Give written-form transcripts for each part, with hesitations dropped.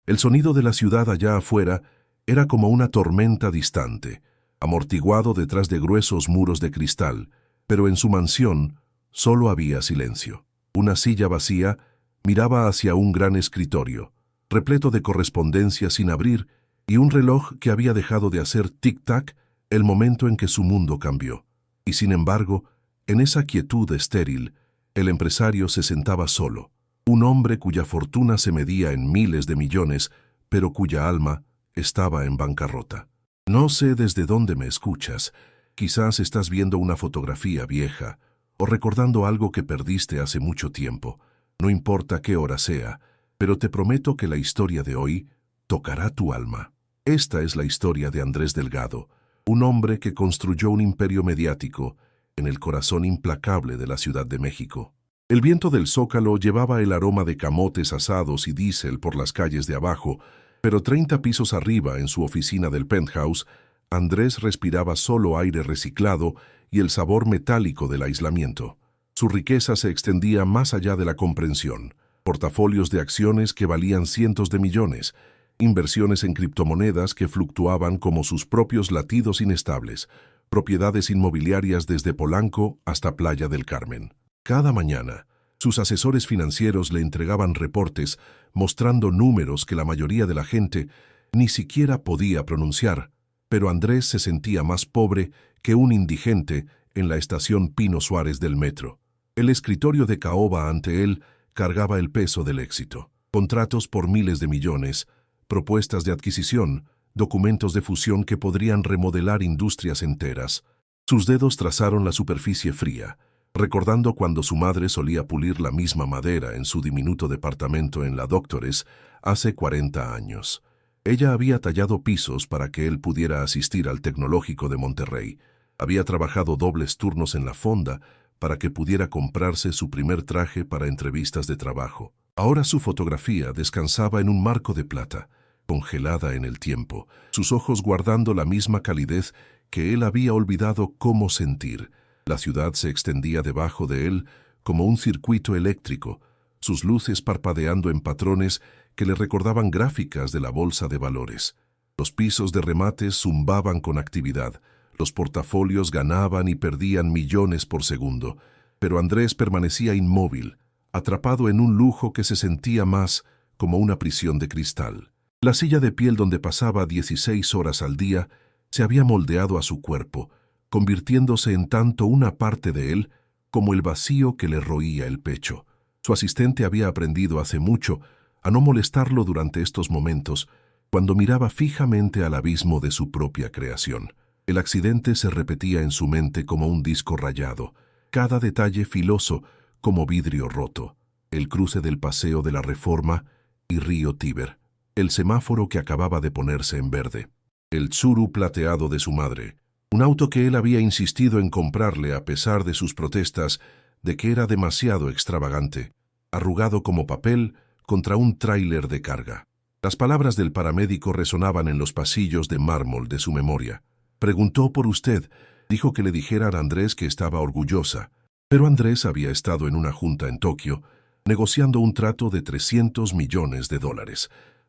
El sonido de la ciudad allá afuera era como una tormenta distante, amortiguado detrás de gruesos muros de cristal, pero en su mansión solo había silencio. Una silla vacía miraba hacia un gran escritorio, repleto de correspondencia sin abrir, y un reloj que había dejado de hacer tic-tac el momento en que su mundo cambió. Y sin embargo, en esa quietud estéril, el empresario se sentaba solo, un hombre cuya fortuna se medía en miles de millones, pero cuya alma estaba en bancarrota. No sé desde dónde me escuchas. Quizás estás viendo una fotografía vieja o recordando algo que perdiste hace mucho tiempo. No importa qué hora sea, pero te prometo que la historia de hoy tocará tu alma. Esta es la historia de Andrés Delgado, un hombre que construyó un imperio mediático en el corazón implacable de la Ciudad de México. El viento del Zócalo llevaba el aroma de camotes asados y diésel por las calles de abajo, pero 30 pisos arriba, en su oficina del penthouse, Andrés respiraba solo aire reciclado y el sabor metálico del aislamiento. Su riqueza se extendía más allá de la comprensión. Portafolios de acciones que valían cientos de millones, inversiones en criptomonedas que fluctuaban como sus propios latidos inestables, propiedades inmobiliarias desde Polanco hasta Playa del Carmen. Cada mañana, sus asesores financieros le entregaban reportes mostrando números que la mayoría de la gente ni siquiera podía pronunciar, pero Andrés se sentía más pobre que un indigente en la estación Pino Suárez del metro. El escritorio de caoba ante él cargaba el peso del éxito. Contratos por miles de millones, propuestas de adquisición, documentos de fusión que podrían remodelar industrias enteras. Sus dedos trazaron la superficie fría, recordando cuando su madre solía pulir la misma madera en su diminuto departamento en la Doctores hace 40 años. Ella había tallado pisos para que él pudiera asistir al Tecnológico de Monterrey. Había trabajado dobles turnos en la fonda para que pudiera comprarse su primer traje para entrevistas de trabajo. Ahora su fotografía descansaba en un marco de plata, congelada en el tiempo, sus ojos guardando la misma calidez que él había olvidado cómo sentir. La ciudad se extendía debajo de él como un circuito eléctrico, sus luces parpadeando en patrones que le recordaban gráficas de la bolsa de valores. Los pisos de remates zumbaban con actividad, los portafolios ganaban y perdían millones por segundo, pero Andrés permanecía inmóvil, atrapado en un lujo que se sentía más como una prisión de cristal. La silla de piel donde pasaba 16 horas al día se había moldeado a su cuerpo, convirtiéndose en tanto una parte de él como el vacío que le roía el pecho. Su asistente había aprendido hace mucho a no molestarlo durante estos momentos, cuando miraba fijamente al abismo de su propia creación. El accidente se repetía en su mente como un disco rayado, cada detalle filoso como vidrio roto. El cruce del Paseo de la Reforma y Río Tíber, el semáforo que acababa de ponerse en verde, el Tsuru plateado de su madre, un auto que él había insistido en comprarle a pesar de sus protestas de que era demasiado extravagante, arrugado como papel contra un tráiler de carga. Las palabras del paramédico resonaban en los pasillos de mármol de su memoria. Preguntó por usted, dijo que le dijera a Andrés que estaba orgullosa, pero Andrés había estado en una junta en Tokio, negociando un trato de $300 millones,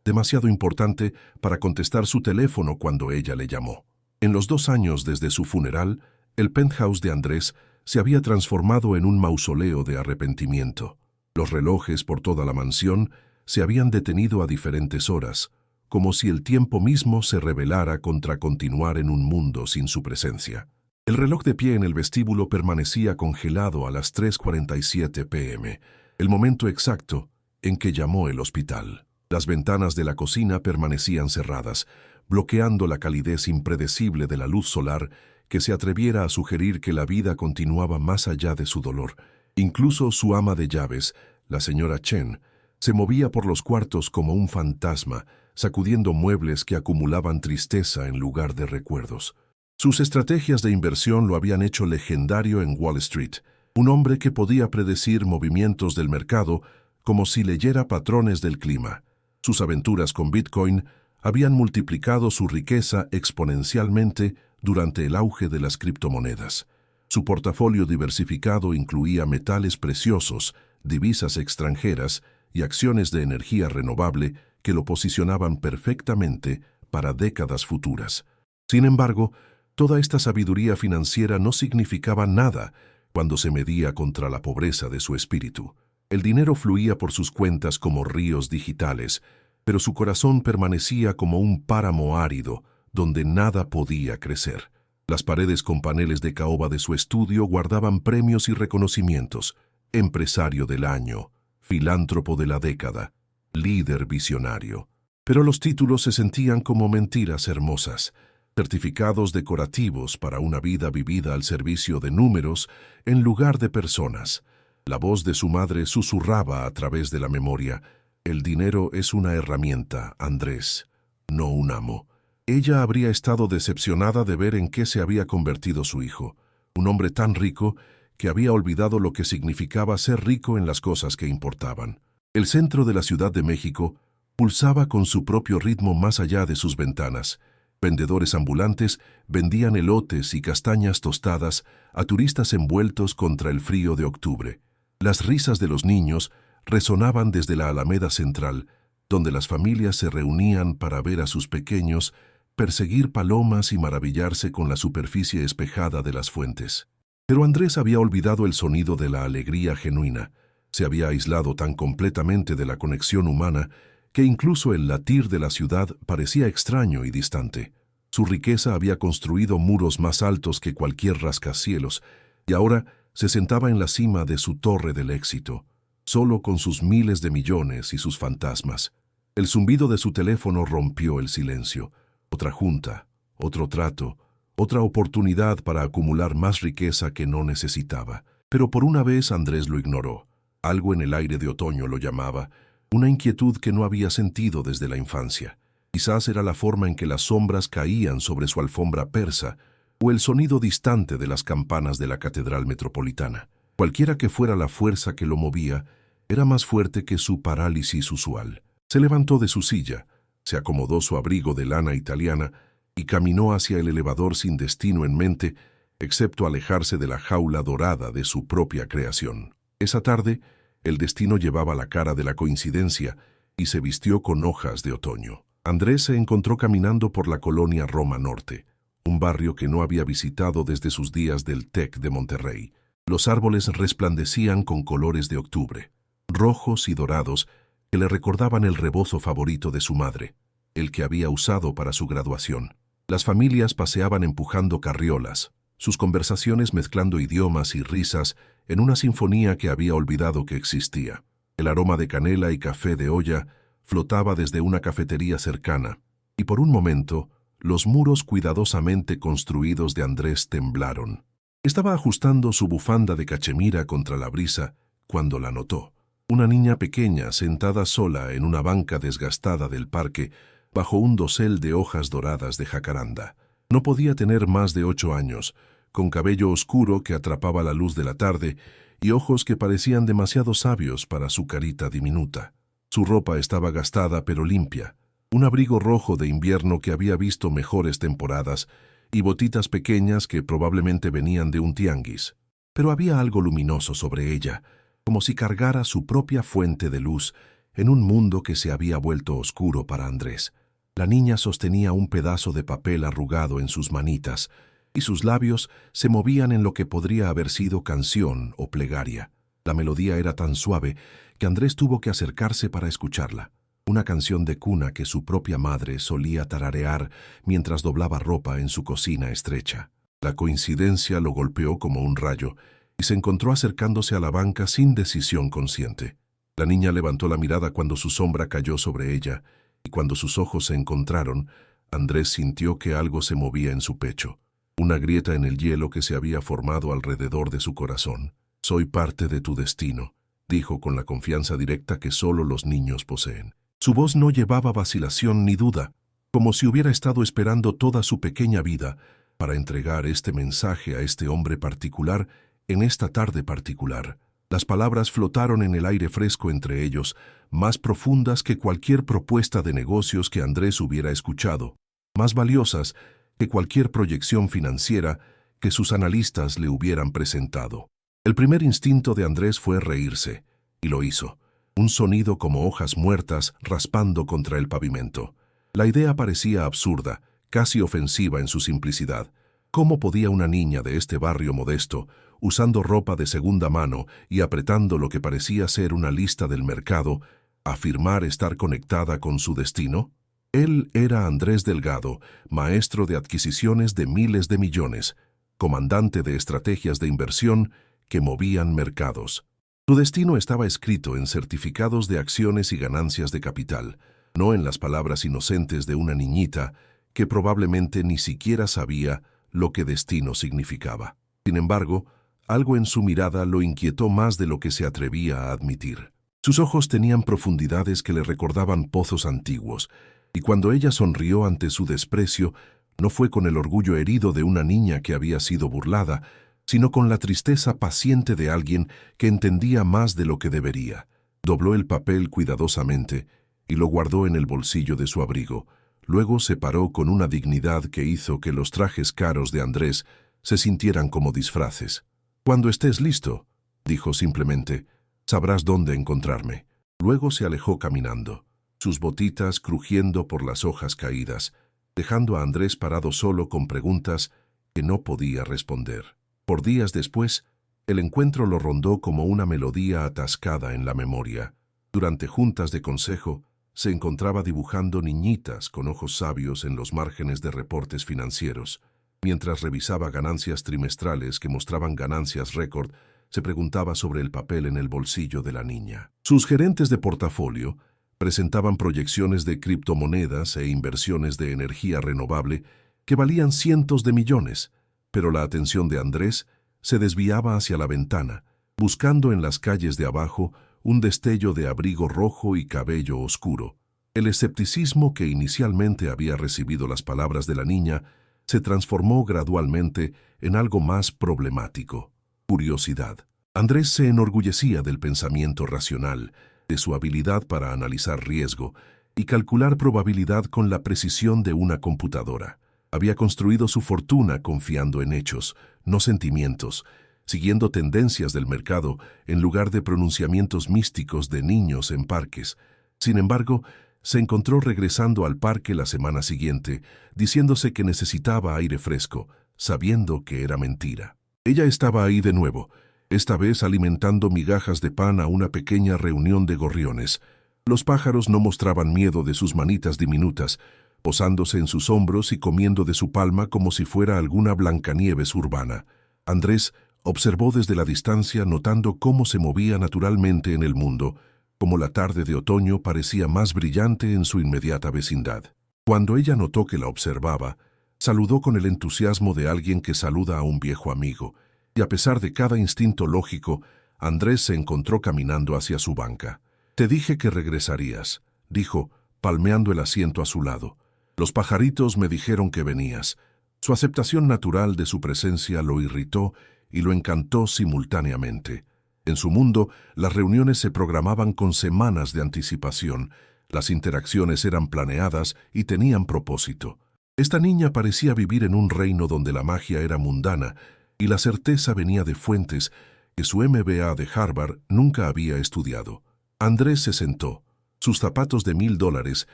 demasiado importante para contestar su teléfono cuando ella le llamó. En los 2 años desde su funeral, el penthouse de Andrés se había transformado en un mausoleo de arrepentimiento. Los relojes por toda la mansión se habían detenido a diferentes horas, como si el tiempo mismo se rebelara contra continuar en un mundo sin su presencia. El reloj de pie en el vestíbulo permanecía congelado a las 3:47 p.m., el momento exacto en que llamó el hospital. Las ventanas de la cocina permanecían cerradas, bloqueando la calidez impredecible de la luz solar que se atreviera a sugerir que la vida continuaba más allá de su dolor. Incluso su ama de llaves, la señora Chen, se movía por los cuartos como un fantasma, sacudiendo muebles que acumulaban tristeza en lugar de recuerdos. Sus estrategias de inversión lo habían hecho legendario en Wall Street, un hombre que podía predecir movimientos del mercado como si leyera patrones del clima. Sus aventuras con Bitcoin habían multiplicado su riqueza exponencialmente durante el auge de las criptomonedas. Su portafolio diversificado incluía metales preciosos, divisas extranjeras y acciones de energía renovable que lo posicionaban perfectamente para décadas futuras. Sin embargo, toda esta sabiduría financiera no significaba nada cuando se medía contra la pobreza de su espíritu. El dinero fluía por sus cuentas como ríos digitales, pero su corazón permanecía como un páramo árido donde nada podía crecer. Las paredes con paneles de caoba de su estudio guardaban premios y reconocimientos: empresario del año, filántropo de la década, líder visionario. Pero los títulos se sentían como mentiras hermosas, certificados decorativos para una vida vivida al servicio de números en lugar de personas. La voz de su madre susurraba a través de la memoria: «El dinero es una herramienta, Andrés, no un amo». Ella habría estado decepcionada de ver en qué se había convertido su hijo, un hombre tan rico que había olvidado lo que significaba ser rico en las cosas que importaban. El centro de la Ciudad de México pulsaba con su propio ritmo más allá de sus ventanas. Vendedores ambulantes vendían elotes y castañas tostadas a turistas envueltos contra el frío de octubre. Las risas de los niños resonaban desde la Alameda Central, donde las familias se reunían para ver a sus pequeños perseguir palomas y maravillarse con la superficie espejada de las fuentes. Pero Andrés había olvidado el sonido de la alegría genuina. Se había aislado tan completamente de la conexión humana que incluso el latir de la ciudad parecía extraño y distante. Su riqueza había construido muros más altos que cualquier rascacielos, y ahora se sentaba en la cima de su torre del éxito, solo con sus miles de millones y sus fantasmas. El zumbido de su teléfono rompió el silencio. Otra junta, otro trato, otra oportunidad para acumular más riqueza que no necesitaba. Pero por una vez Andrés lo ignoró. Algo en el aire de otoño lo llamaba, una inquietud que no había sentido desde la infancia. Quizás era la forma en que las sombras caían sobre su alfombra persa o el sonido distante de las campanas de la Catedral Metropolitana. Cualquiera que fuera la fuerza que lo movía, era más fuerte que su parálisis usual. Se levantó de su silla, se acomodó su abrigo de lana italiana y caminó hacia el elevador sin destino en mente, excepto alejarse de la jaula dorada de su propia creación. Esa tarde, el destino llevaba la cara de la coincidencia y se vistió con hojas de otoño. Andrés se encontró caminando por la colonia Roma Norte, un barrio que no había visitado desde sus días del TEC de Monterrey. Los árboles resplandecían con colores de octubre, rojos y dorados, que le recordaban el rebozo favorito de su madre, el que había usado para su graduación. Las familias paseaban empujando carriolas, sus conversaciones mezclando idiomas y risas en una sinfonía que había olvidado que existía. El aroma de canela y café de olla flotaba desde una cafetería cercana, y por un momento, los muros cuidadosamente construidos de Andrés temblaron. Estaba ajustando su bufanda de cachemira contra la brisa cuando la notó. Una niña pequeña sentada sola en una banca desgastada del parque bajo un dosel de hojas doradas de jacaranda. No podía tener más de 8 años, con cabello oscuro que atrapaba la luz de la tarde y ojos que parecían demasiado sabios para su carita diminuta. Su ropa estaba gastada pero limpia, un abrigo rojo de invierno que había visto mejores temporadas y botitas pequeñas que probablemente venían de un tianguis. Pero había algo luminoso sobre ella, como si cargara su propia fuente de luz en un mundo que se había vuelto oscuro para Andrés. La niña sostenía un pedazo de papel arrugado en sus manitas, y sus labios se movían en lo que podría haber sido canción o plegaria. La melodía era tan suave que Andrés tuvo que acercarse para escucharla. Una canción de cuna que su propia madre solía tararear mientras doblaba ropa en su cocina estrecha. La coincidencia lo golpeó como un rayo, y se encontró acercándose a la banca sin decisión consciente. La niña levantó la mirada cuando su sombra cayó sobre ella, y cuando sus ojos se encontraron, Andrés sintió que algo se movía en su pecho, una grieta en el hielo que se había formado alrededor de su corazón. «Soy parte de tu destino», dijo con la confianza directa que solo los niños poseen. Su voz no llevaba vacilación ni duda, como si hubiera estado esperando toda su pequeña vida para entregar este mensaje a este hombre particular en esta tarde particular. Las palabras flotaron en el aire fresco entre ellos, más profundas que cualquier propuesta de negocios que Andrés hubiera escuchado, más valiosas que cualquier proyección financiera que sus analistas le hubieran presentado. El primer instinto de Andrés fue reírse, y lo hizo. un sonido como hojas muertas raspando contra el pavimento. La idea parecía absurda, casi ofensiva en su simplicidad. ¿Cómo podía una niña de este barrio modesto, usando ropa de segunda mano y apretando lo que parecía ser una lista del mercado, afirmar estar conectada con su destino? Él era Andrés Delgado, maestro de adquisiciones de miles de millones, comandante de estrategias de inversión que movían mercados. Su destino estaba escrito en certificados de acciones y ganancias de capital, no en las palabras inocentes de una niñita que probablemente ni siquiera sabía lo que destino significaba. Sin embargo, algo en su mirada lo inquietó más de lo que se atrevía a admitir. Sus ojos tenían profundidades que le recordaban pozos antiguos, y cuando ella sonrió ante su desprecio, no fue con el orgullo herido de una niña que había sido burlada, sino con la tristeza paciente de alguien que entendía más de lo que debería. Dobló el papel cuidadosamente y lo guardó en el bolsillo de su abrigo. Luego se paró con una dignidad que hizo que los trajes caros de Andrés se sintieran como disfraces. «Cuando estés listo», dijo simplemente, «sabrás dónde encontrarme». Luego se alejó caminando, sus botitas crujiendo por las hojas caídas, dejando a Andrés parado solo con preguntas que no podía responder. Por días después, el encuentro lo rondó como una melodía atascada en la memoria. Durante juntas de consejo, se encontraba dibujando niñitas con ojos sabios en los márgenes de reportes financieros. Mientras revisaba ganancias trimestrales que mostraban ganancias récord, se preguntaba sobre el papel en el bolsillo de la niña. Sus gerentes de portafolio presentaban proyecciones de criptomonedas e inversiones de energía renovable que valían cientos de millones, pero la atención de Andrés se desviaba hacia la ventana, buscando en las calles de abajo un destello de abrigo rojo y cabello oscuro. El escepticismo que inicialmente había recibido las palabras de la niña se transformó gradualmente en algo más problemático: curiosidad. Andrés se enorgullecía del pensamiento racional, de su habilidad para analizar riesgo y calcular probabilidad con la precisión de una computadora. Había construido su fortuna confiando en hechos, no sentimientos, siguiendo tendencias del mercado en lugar de pronunciamientos místicos de niños en parques. Sin embargo, se encontró regresando al parque la semana siguiente, diciéndose que necesitaba aire fresco, sabiendo que era mentira. Ella estaba ahí de nuevo, esta vez alimentando migajas de pan a una pequeña reunión de gorriones. Los pájaros no mostraban miedo de sus manitas diminutas, posándose en sus hombros y comiendo de su palma como si fuera alguna Blancanieves urbana. Andrés observó desde la distancia, notando cómo se movía naturalmente en el mundo, como la tarde de otoño parecía más brillante en su inmediata vecindad. Cuando ella notó que la observaba, saludó con el entusiasmo de alguien que saluda a un viejo amigo, y a pesar de cada instinto lógico, Andrés se encontró caminando hacia su banca. «Te dije que regresarías», dijo, palmeando el asiento a su lado. «Los pajaritos me dijeron que venías». Su aceptación natural de su presencia lo irritó y lo encantó simultáneamente. En su mundo, las reuniones se programaban con semanas de anticipación, las interacciones eran planeadas y tenían propósito. Esta niña parecía vivir en un reino donde la magia era mundana y la certeza venía de fuentes que su MBA de Harvard nunca había estudiado. Andrés se sentó, sus zapatos de $1000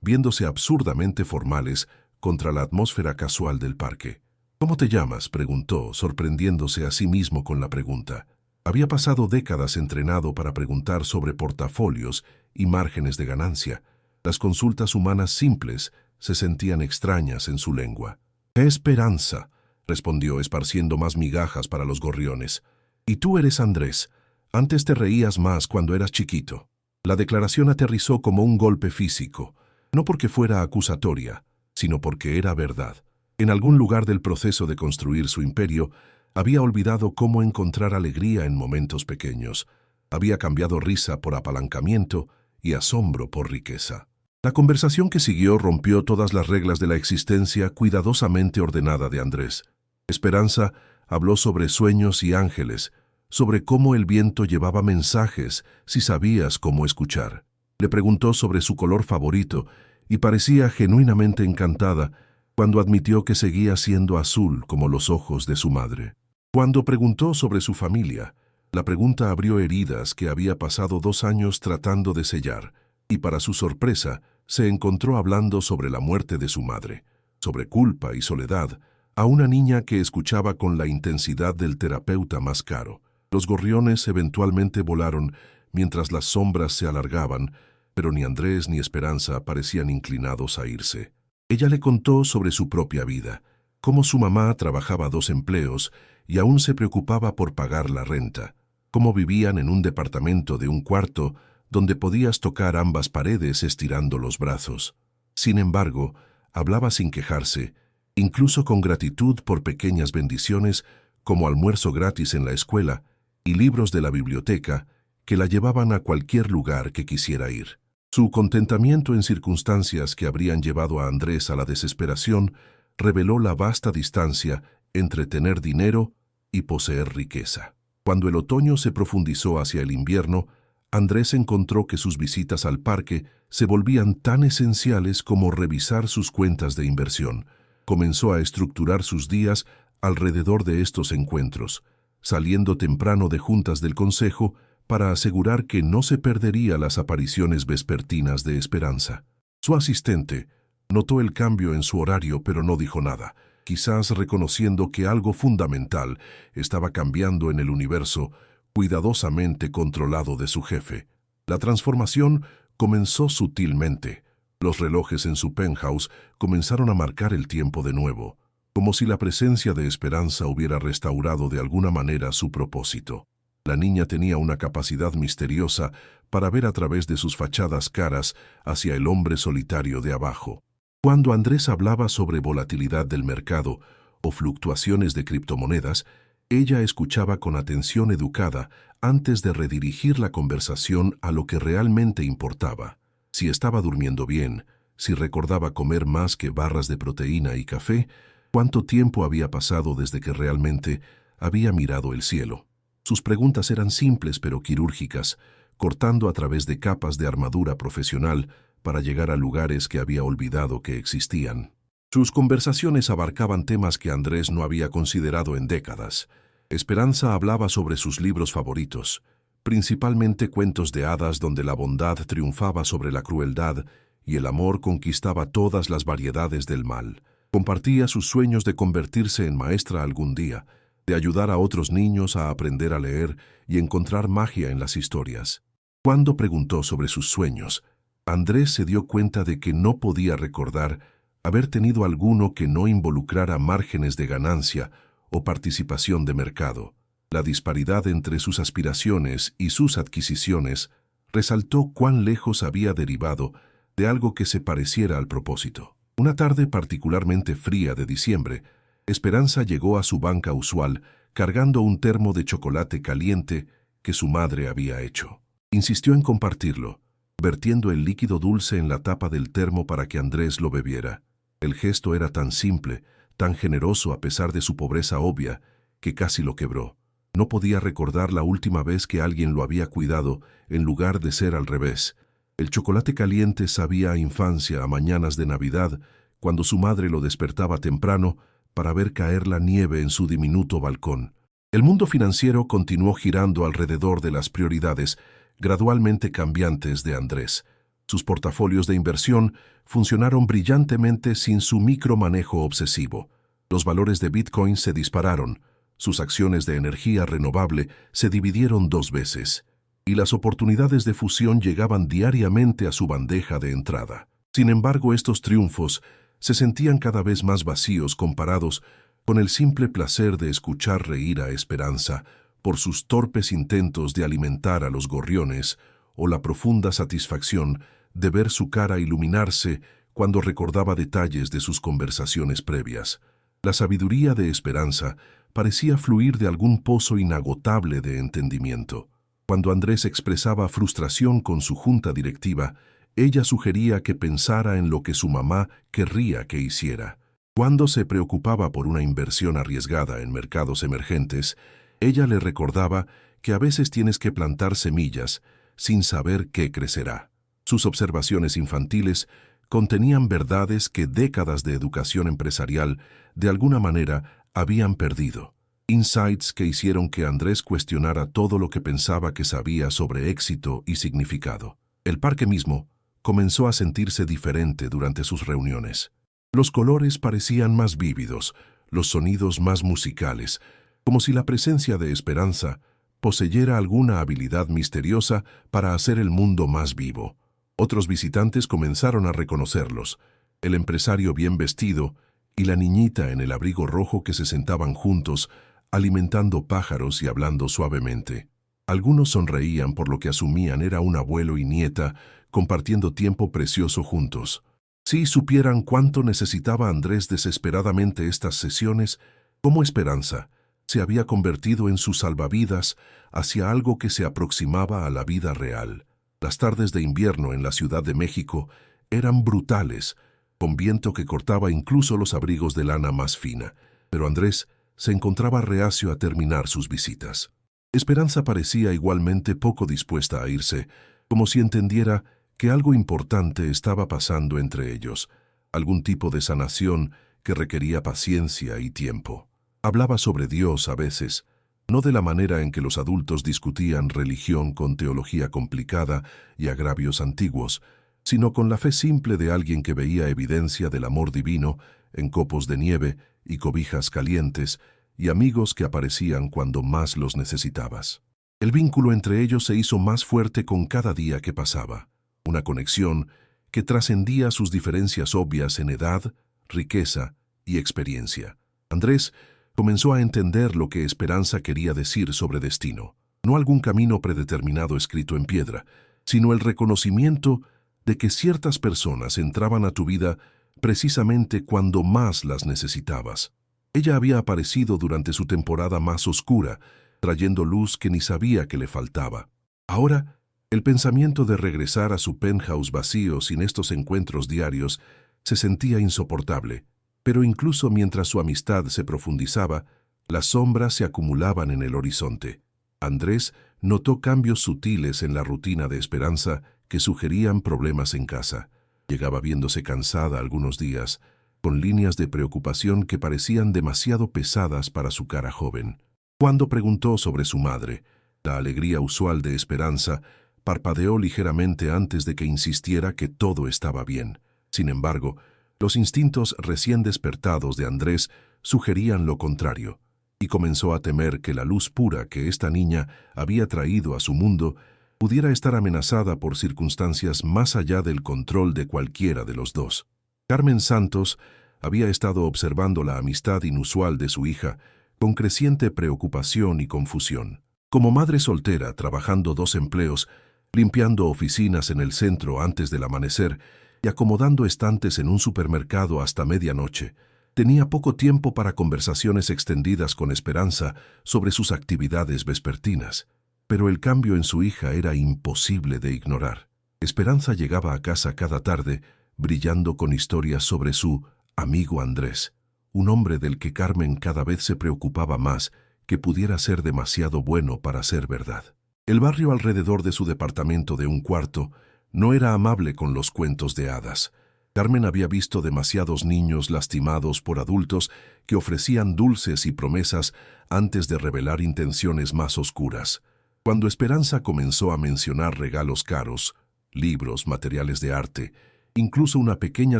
viéndose absurdamente formales contra la atmósfera casual del parque. «¿Cómo te llamas?», preguntó, sorprendiéndose a sí mismo con la pregunta. Había pasado décadas entrenado para preguntar sobre portafolios y márgenes de ganancia. Las consultas humanas simples se sentían extrañas en su lengua. «Esperanza», respondió, esparciendo más migajas para los gorriones. «Y tú eres Andrés. Antes te reías más cuando eras chiquito». La declaración aterrizó como un golpe físico, no porque fuera acusatoria, sino porque era verdad. En algún lugar del proceso de construir su imperio, había olvidado cómo encontrar alegría en momentos pequeños. Había cambiado risa por apalancamiento y asombro por riqueza. La conversación que siguió rompió todas las reglas de la existencia cuidadosamente ordenada de Andrés. Esperanza habló sobre sueños y ángeles, sobre cómo el viento llevaba mensajes si sabías cómo escuchar. Le preguntó sobre su color favorito y parecía genuinamente encantada cuando admitió que seguía siendo azul como los ojos de su madre. Cuando preguntó sobre su familia, La pregunta abrió heridas que había pasado 2 años tratando de sellar, y para su sorpresa, se encontró hablando sobre la muerte de su madre, sobre culpa y soledad, a una niña que escuchaba con la intensidad del terapeuta más caro. Los gorriones eventualmente volaron mientras las sombras se alargaban, pero ni Andrés ni Esperanza parecían inclinados a irse. Ella le contó sobre su propia vida, cómo su mamá trabajaba 2 empleos y aún se preocupaba por pagar la renta, cómo vivían en un departamento de 1 cuarto donde podías tocar ambas paredes estirando los brazos. Sin embargo, hablaba sin quejarse, incluso con gratitud por pequeñas bendiciones como almuerzo gratis en la escuela y libros de la biblioteca que la llevaban a cualquier lugar que quisiera ir. Su contentamiento en circunstancias que habrían llevado a Andrés a la desesperación reveló la vasta distancia entre tener dinero y poseer riqueza. Cuando el otoño se profundizó hacia el invierno, Andrés encontró que sus visitas al parque se volvían tan esenciales como revisar sus cuentas de inversión. Comenzó a estructurar sus días alrededor de estos encuentros, saliendo temprano de juntas del consejo para asegurar que no se perdería las apariciones vespertinas de Esperanza. Su asistente notó el cambio en su horario, pero no dijo nada, quizás reconociendo que algo fundamental estaba cambiando en el universo cuidadosamente controlado de su jefe. La transformación comenzó sutilmente. Los relojes en su penthouse comenzaron a marcar el tiempo de nuevo, como si la presencia de Esperanza hubiera restaurado de alguna manera su propósito. La niña tenía una capacidad misteriosa para ver a través de sus fachadas caras hacia el hombre solitario de abajo. Cuando Andrés hablaba sobre volatilidad del mercado o fluctuaciones de criptomonedas, ella escuchaba con atención educada antes de redirigir la conversación a lo que realmente importaba. Si estaba durmiendo bien, si recordaba comer más que barras de proteína y café, cuánto tiempo había pasado desde que realmente había mirado el cielo. Sus preguntas eran simples pero quirúrgicas, cortando a través de capas de armadura profesional para llegar a lugares que había olvidado que existían. Sus conversaciones abarcaban temas que Andrés no había considerado en décadas. Esperanza hablaba sobre sus libros favoritos, principalmente cuentos de hadas donde la bondad triunfaba sobre la crueldad y el amor conquistaba todas las variedades del mal. Compartía sus sueños de convertirse en maestra algún día, de ayudar a otros niños a aprender a leer y encontrar magia en las historias. Cuando preguntó sobre sus sueños, Andrés se dio cuenta de que no podía recordar haber tenido alguno que no involucrara márgenes de ganancia o participación de mercado. La disparidad entre sus aspiraciones y sus adquisiciones resaltó cuán lejos había derivado de algo que se pareciera al propósito. Una tarde particularmente fría de diciembre, Esperanza llegó a su banca usual cargando un termo de chocolate caliente que su madre había hecho. Insistió en compartirlo, vertiendo el líquido dulce en la tapa del termo para que Andrés lo bebiera. El gesto era tan simple, tan generoso a pesar de su pobreza obvia, que casi lo quebró. No podía recordar la última vez que alguien lo había cuidado, en lugar de ser al revés. El chocolate caliente sabía a infancia, a mañanas de Navidad, cuando su madre lo despertaba temprano para ver caer la nieve en su diminuto balcón. El mundo financiero continuó girando alrededor de las prioridades gradualmente cambiantes de Andrés. Sus portafolios de inversión funcionaron brillantemente sin su micromanejo obsesivo. Los valores de Bitcoin se dispararon, sus acciones de energía renovable se dividieron 2 veces, y las oportunidades de fusión llegaban diariamente a su bandeja de entrada. Sin embargo, estos triunfos se sentían cada vez más vacíos comparados con el simple placer de escuchar reír a Esperanza por sus torpes intentos de alimentar a los gorriones o la profunda satisfacción de ver su cara iluminarse cuando recordaba detalles de sus conversaciones previas. La sabiduría de Esperanza parecía fluir de algún pozo inagotable de entendimiento. Cuando Andrés expresaba frustración con su junta directiva, ella sugería que pensara en lo que su mamá querría que hiciera. Cuando se preocupaba por una inversión arriesgada en mercados emergentes, ella le recordaba que a veces tienes que plantar semillas sin saber qué crecerá. Sus observaciones infantiles contenían verdades que décadas de educación empresarial de alguna manera habían perdido. Insights que hicieron que Andrés cuestionara todo lo que pensaba que sabía sobre éxito y significado. El parque mismo comenzó a sentirse diferente durante sus reuniones. Los colores parecían más vívidos, los sonidos más musicales, como si la presencia de Esperanza poseyera alguna habilidad misteriosa para hacer el mundo más vivo. Otros visitantes comenzaron a reconocerlos, el empresario bien vestido y la niñita en el abrigo rojo que se sentaban juntos, alimentando pájaros y hablando suavemente. Algunos sonreían por lo que asumían era un abuelo y nieta compartiendo tiempo precioso juntos. Si supieran cuánto necesitaba Andrés desesperadamente estas sesiones, como Esperanza se había convertido en su salvavidas hacia algo que se aproximaba a la vida real. Las tardes de invierno en la Ciudad de México eran brutales, con viento que cortaba incluso los abrigos de lana más fina, pero Andrés se encontraba reacio a terminar sus visitas. Esperanza parecía igualmente poco dispuesta a irse, como si entendiera que algo importante estaba pasando entre ellos, algún tipo de sanación que requería paciencia y tiempo. Hablaba sobre Dios a veces, no de la manera en que los adultos discutían religión con teología complicada y agravios antiguos, sino con la fe simple de alguien que veía evidencia del amor divino en copos de nieve y cobijas calientes y amigos que aparecían cuando más los necesitabas. El vínculo entre ellos se hizo más fuerte con cada día que pasaba, una conexión que trascendía sus diferencias obvias en edad, riqueza y experiencia. Andrés comenzó a entender lo que Esperanza quería decir sobre destino, no algún camino predeterminado escrito en piedra, sino el reconocimiento de que ciertas personas entraban a tu vida precisamente cuando más las necesitabas. Ella había aparecido durante su temporada más oscura, trayendo luz que ni sabía que le faltaba. Ahora, el pensamiento de regresar a su penthouse vacío sin estos encuentros diarios se sentía insoportable, pero incluso mientras su amistad se profundizaba, las sombras se acumulaban en el horizonte. Andrés notó cambios sutiles en la rutina de Esperanza que sugerían problemas en casa. Llegaba viéndose cansada algunos días, con líneas de preocupación que parecían demasiado pesadas para su cara joven. Cuando preguntó sobre su madre, la alegría usual de Esperanza parpadeó ligeramente antes de que insistiera que todo estaba bien. Sin embargo, los instintos recién despertados de Andrés sugerían lo contrario, y comenzó a temer que la luz pura que esta niña había traído a su mundo pudiera estar amenazada por circunstancias más allá del control de cualquiera de los dos. Carmen Santos había estado observando la amistad inusual de su hija con creciente preocupación y confusión. Como madre soltera, trabajando 2 empleos, limpiando oficinas en el centro antes del amanecer y acomodando estantes en un supermercado hasta medianoche, tenía poco tiempo para conversaciones extendidas con Esperanza sobre sus actividades vespertinas. Pero el cambio en su hija era imposible de ignorar. Esperanza llegaba a casa cada tarde, brillando con historias sobre su amigo Andrés, un hombre del que Carmen cada vez se preocupaba más que pudiera ser demasiado bueno para ser verdad. El barrio alrededor de su departamento de un cuarto no era amable con los cuentos de hadas. Carmen había visto demasiados niños lastimados por adultos que ofrecían dulces y promesas antes de revelar intenciones más oscuras. Cuando Esperanza comenzó a mencionar regalos caros, libros, materiales de arte, incluso una pequeña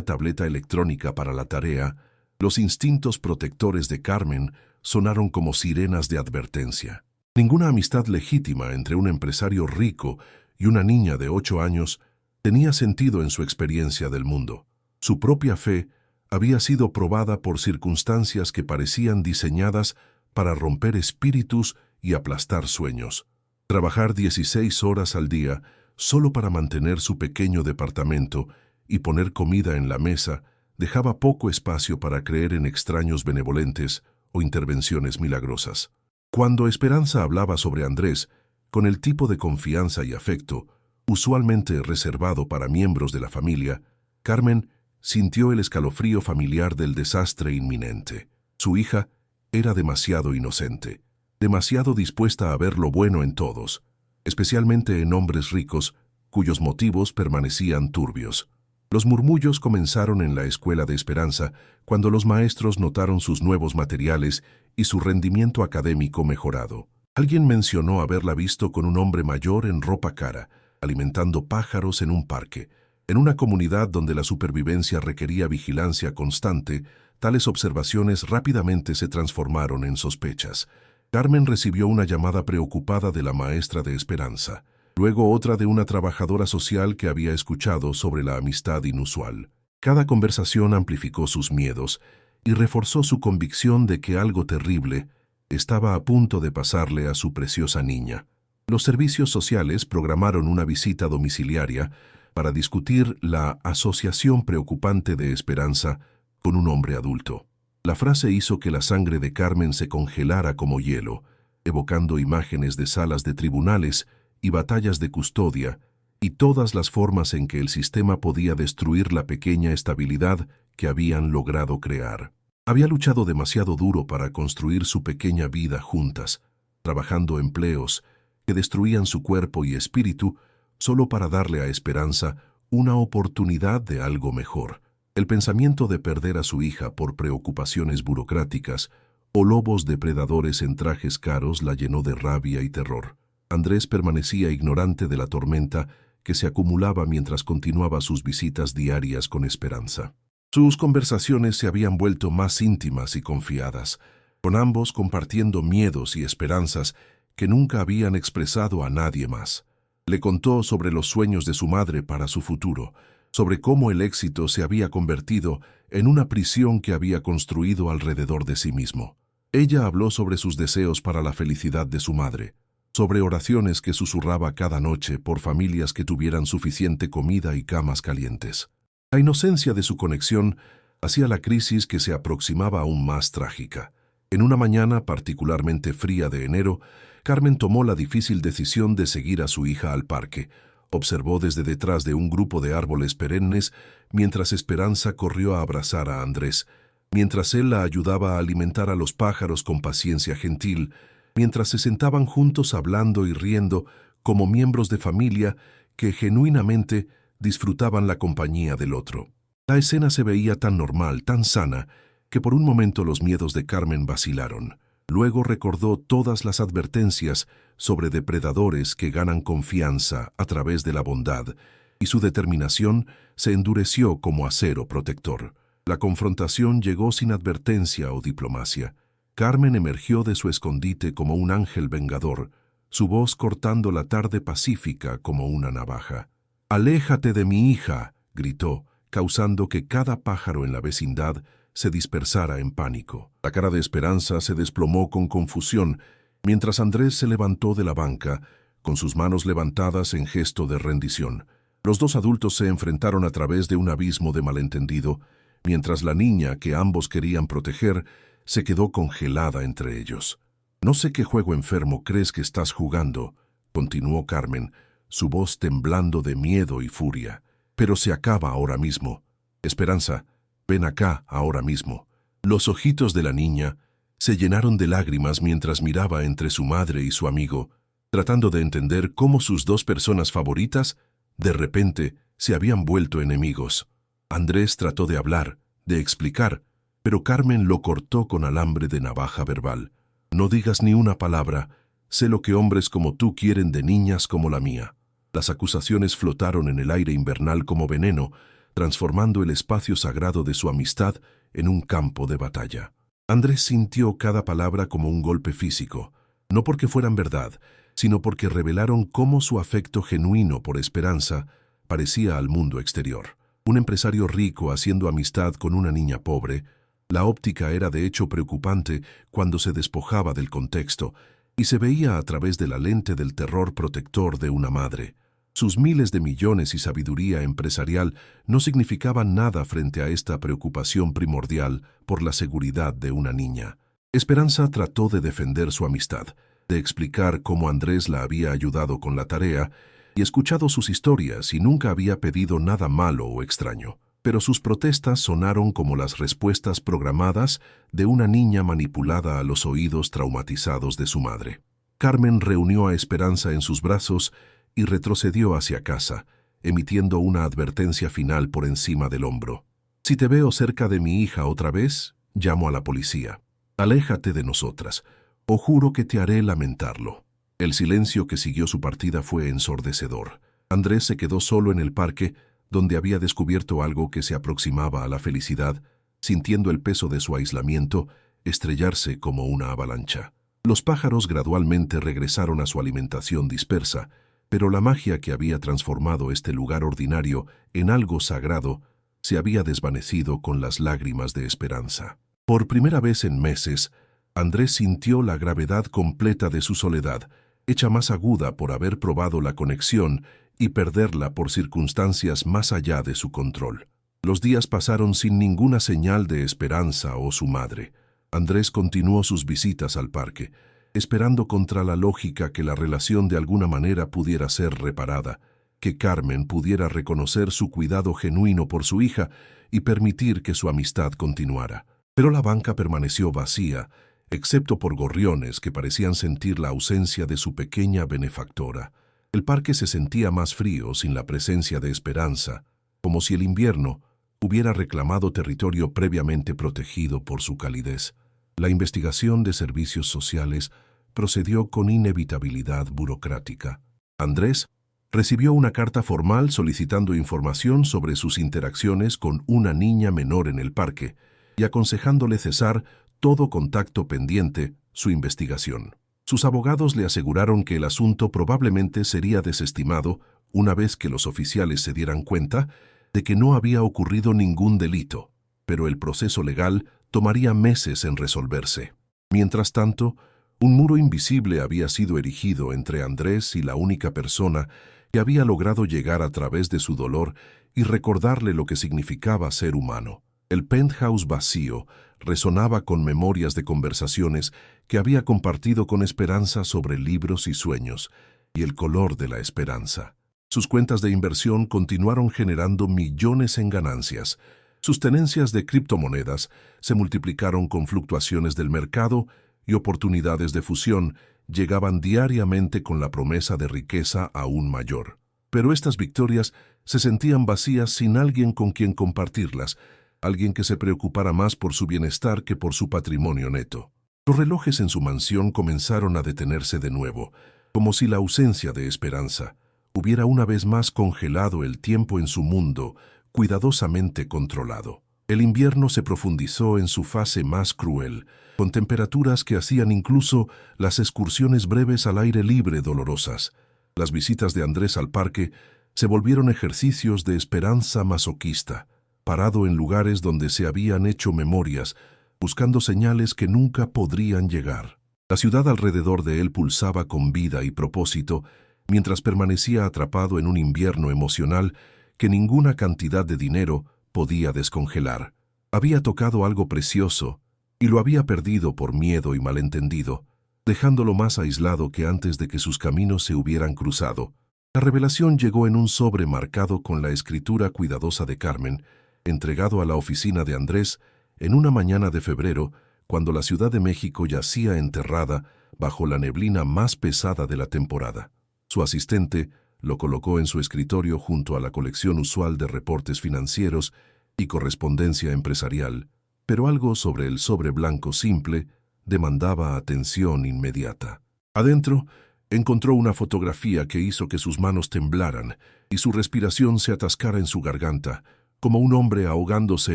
tableta electrónica para la tarea, los instintos protectores de Carmen sonaron como sirenas de advertencia. Ninguna amistad legítima entre un empresario rico y una niña de 8 años tenía sentido en su experiencia del mundo. Su propia fe había sido probada por circunstancias que parecían diseñadas para romper espíritus y aplastar sueños. Trabajar 16 horas al día solo para mantener su pequeño departamento y poner comida en la mesa dejaba poco espacio para creer en extraños benevolentes o intervenciones milagrosas. Cuando Esperanza hablaba sobre Andrés, con el tipo de confianza y afecto usualmente reservado para miembros de la familia, Carmen sintió el escalofrío familiar del desastre inminente. Su hija era demasiado inocente, demasiado dispuesta a ver lo bueno en todos, especialmente en hombres ricos, cuyos motivos permanecían turbios. Los murmullos comenzaron en la escuela de Esperanza cuando los maestros notaron sus nuevos materiales y su rendimiento académico mejorado. Alguien mencionó haberla visto con un hombre mayor en ropa cara, alimentando pájaros en un parque. En una comunidad donde la supervivencia requería vigilancia constante, tales observaciones rápidamente se transformaron en sospechas. Carmen recibió una llamada preocupada de la maestra de Esperanza, luego otra de una trabajadora social que había escuchado sobre la amistad inusual. Cada conversación amplificó sus miedos y reforzó su convicción de que algo terrible estaba a punto de pasarle a su preciosa niña. Los servicios sociales programaron una visita domiciliaria para discutir la asociación preocupante de Esperanza con un hombre adulto. La frase hizo que la sangre de Carmen se congelara como hielo, evocando imágenes de salas de tribunales y batallas de custodia, y todas las formas en que el sistema podía destruir la pequeña estabilidad que habían logrado crear. Había luchado demasiado duro para construir su pequeña vida juntas, trabajando empleos que destruían su cuerpo y espíritu solo para darle a Esperanza una oportunidad de algo mejor. El pensamiento de perder a su hija por preocupaciones burocráticas o lobos depredadores en trajes caros la llenó de rabia y terror. Andrés permanecía ignorante de la tormenta que se acumulaba mientras continuaba sus visitas diarias con Esperanza. Sus conversaciones se habían vuelto más íntimas y confiadas, con ambos compartiendo miedos y esperanzas que nunca habían expresado a nadie más. Le contó sobre los sueños de su madre para su futuro, sobre cómo el éxito se había convertido en una prisión que había construido alrededor de sí mismo. Ella habló sobre sus deseos para la felicidad de su madre, sobre oraciones que susurraba cada noche por familias que tuvieran suficiente comida y camas calientes. La inocencia de su conexión hacía la crisis que se aproximaba aún más trágica. En una mañana particularmente fría de enero, Carmen tomó la difícil decisión de seguir a su hija al parque. Observó desde detrás de un grupo de árboles perennes mientras Esperanza corrió a abrazar a Andrés, mientras él la ayudaba a alimentar a los pájaros con paciencia gentil, mientras se sentaban juntos hablando y riendo como miembros de familia que genuinamente disfrutaban la compañía del otro. La escena se veía tan normal, tan sana, que por un momento los miedos de Carmen vacilaron. Luego recordó todas las advertencias sobre depredadores que ganan confianza a través de la bondad, y su determinación se endureció como acero protector. La confrontación llegó sin advertencia o diplomacia. Carmen emergió de su escondite como un ángel vengador, su voz cortando la tarde pacífica como una navaja. «¡Aléjate de mi hija!», gritó, causando que cada pájaro en la vecindad se dispersara en pánico. La cara de Esperanza se desplomó con confusión, mientras Andrés se levantó de la banca, con sus manos levantadas en gesto de rendición. Los dos adultos se enfrentaron a través de un abismo de malentendido, mientras la niña, que ambos querían proteger, se quedó congelada entre ellos. «No sé qué juego enfermo crees que estás jugando», continuó Carmen, su voz temblando de miedo y furia. «Pero se acaba ahora mismo. Esperanza, ven acá ahora mismo». Los ojitos de la niña se llenaron de lágrimas mientras miraba entre su madre y su amigo, tratando de entender cómo sus dos personas favoritas, de repente, se habían vuelto enemigos. Andrés trató de hablar, de explicar, pero Carmen lo cortó con alambre de navaja verbal. «No digas ni una palabra. Sé lo que hombres como tú quieren de niñas como la mía». Las acusaciones flotaron en el aire invernal como veneno, transformando el espacio sagrado de su amistad en un campo de batalla. Andrés sintió cada palabra como un golpe físico, no porque fueran verdad, sino porque revelaron cómo su afecto genuino por Esperanza parecía al mundo exterior. Un empresario rico haciendo amistad con una niña pobre, la óptica era de hecho preocupante cuando se despojaba del contexto y se veía a través de la lente del terror protector de una madre. Sus miles de millones y sabiduría empresarial no significaban nada frente a esta preocupación primordial por la seguridad de una niña. Esperanza trató de defender su amistad, de explicar cómo Andrés la había ayudado con la tarea y escuchado sus historias y nunca había pedido nada malo o extraño. Pero sus protestas sonaron como las respuestas programadas de una niña manipulada a los oídos traumatizados de su madre. Carmen reunió a Esperanza en sus brazos y retrocedió hacia casa, emitiendo una advertencia final por encima del hombro. «Si te veo cerca de mi hija otra vez, llamo a la policía». Aléjate de nosotras, o juro que te haré lamentarlo. El silencio que siguió su partida fue ensordecedor. Andrés se quedó solo en el parque, donde había descubierto algo que se aproximaba a la felicidad, sintiendo el peso de su aislamiento estrellarse como una avalancha. Los pájaros gradualmente regresaron a su alimentación dispersa, pero la magia que había transformado este lugar ordinario en algo sagrado se había desvanecido con las lágrimas de esperanza. Por primera vez en meses, Andrés sintió la gravedad completa de su soledad, hecha más aguda por haber probado la conexión y perderla por circunstancias más allá de su control. Los días pasaron sin ninguna señal de Esperanza o su madre. Andrés continuó sus visitas al parque, esperando contra la lógica que la relación de alguna manera pudiera ser reparada, que Carmen pudiera reconocer su cuidado genuino por su hija y permitir que su amistad continuara. Pero la banca permaneció vacía, excepto por gorriones que parecían sentir la ausencia de su pequeña benefactora. El parque se sentía más frío sin la presencia de Esperanza, como si el invierno hubiera reclamado territorio previamente protegido por su calidez. La investigación de servicios sociales procedió con inevitabilidad burocrática. Andrés recibió una carta formal solicitando información sobre sus interacciones con una niña menor en el parque y aconsejándole cesar todo contacto pendiente su investigación. Sus abogados le aseguraron que el asunto probablemente sería desestimado una vez que los oficiales se dieran cuenta de que no había ocurrido ningún delito, pero el proceso legal tomaría meses en resolverse. Mientras tanto, un muro invisible había sido erigido entre Andrés y la única persona que había logrado llegar a través de su dolor y recordarle lo que significaba ser humano. El penthouse vacío resonaba con memorias de conversaciones que había compartido con Esperanza sobre libros y sueños, y el color de la esperanza. Sus cuentas de inversión continuaron generando millones en ganancias. Sus tenencias de criptomonedas se multiplicaron con fluctuaciones del mercado y oportunidades de fusión llegaban diariamente con la promesa de riqueza aún mayor. Pero estas victorias se sentían vacías sin alguien con quien compartirlas, alguien que se preocupara más por su bienestar que por su patrimonio neto. Los relojes en su mansión comenzaron a detenerse de nuevo, como si la ausencia de Esperanza hubiera una vez más congelado el tiempo en su mundo, cuidadosamente controlado. El invierno se profundizó en su fase más cruel, con temperaturas que hacían incluso las excursiones breves al aire libre dolorosas. Las visitas de Andrés al parque se volvieron ejercicios de esperanza masoquista, parado en lugares donde se habían hecho memorias, buscando señales que nunca podrían llegar. La ciudad alrededor de él pulsaba con vida y propósito, mientras permanecía atrapado en un invierno emocional que ninguna cantidad de dinero podía descongelar. Había tocado algo precioso y lo había perdido por miedo y malentendido, dejándolo más aislado que antes de que sus caminos se hubieran cruzado. La revelación llegó en un sobre marcado con la escritura cuidadosa de Carmen, entregado a la oficina de Andrés en una mañana de febrero, cuando la Ciudad de México yacía enterrada bajo la neblina más pesada de la temporada. Su asistente lo colocó en su escritorio junto a la colección usual de reportes financieros y correspondencia empresarial, pero algo sobre el sobre blanco simple demandaba atención inmediata. Adentro, encontró una fotografía que hizo que sus manos temblaran y su respiración se atascara en su garganta, como un hombre ahogándose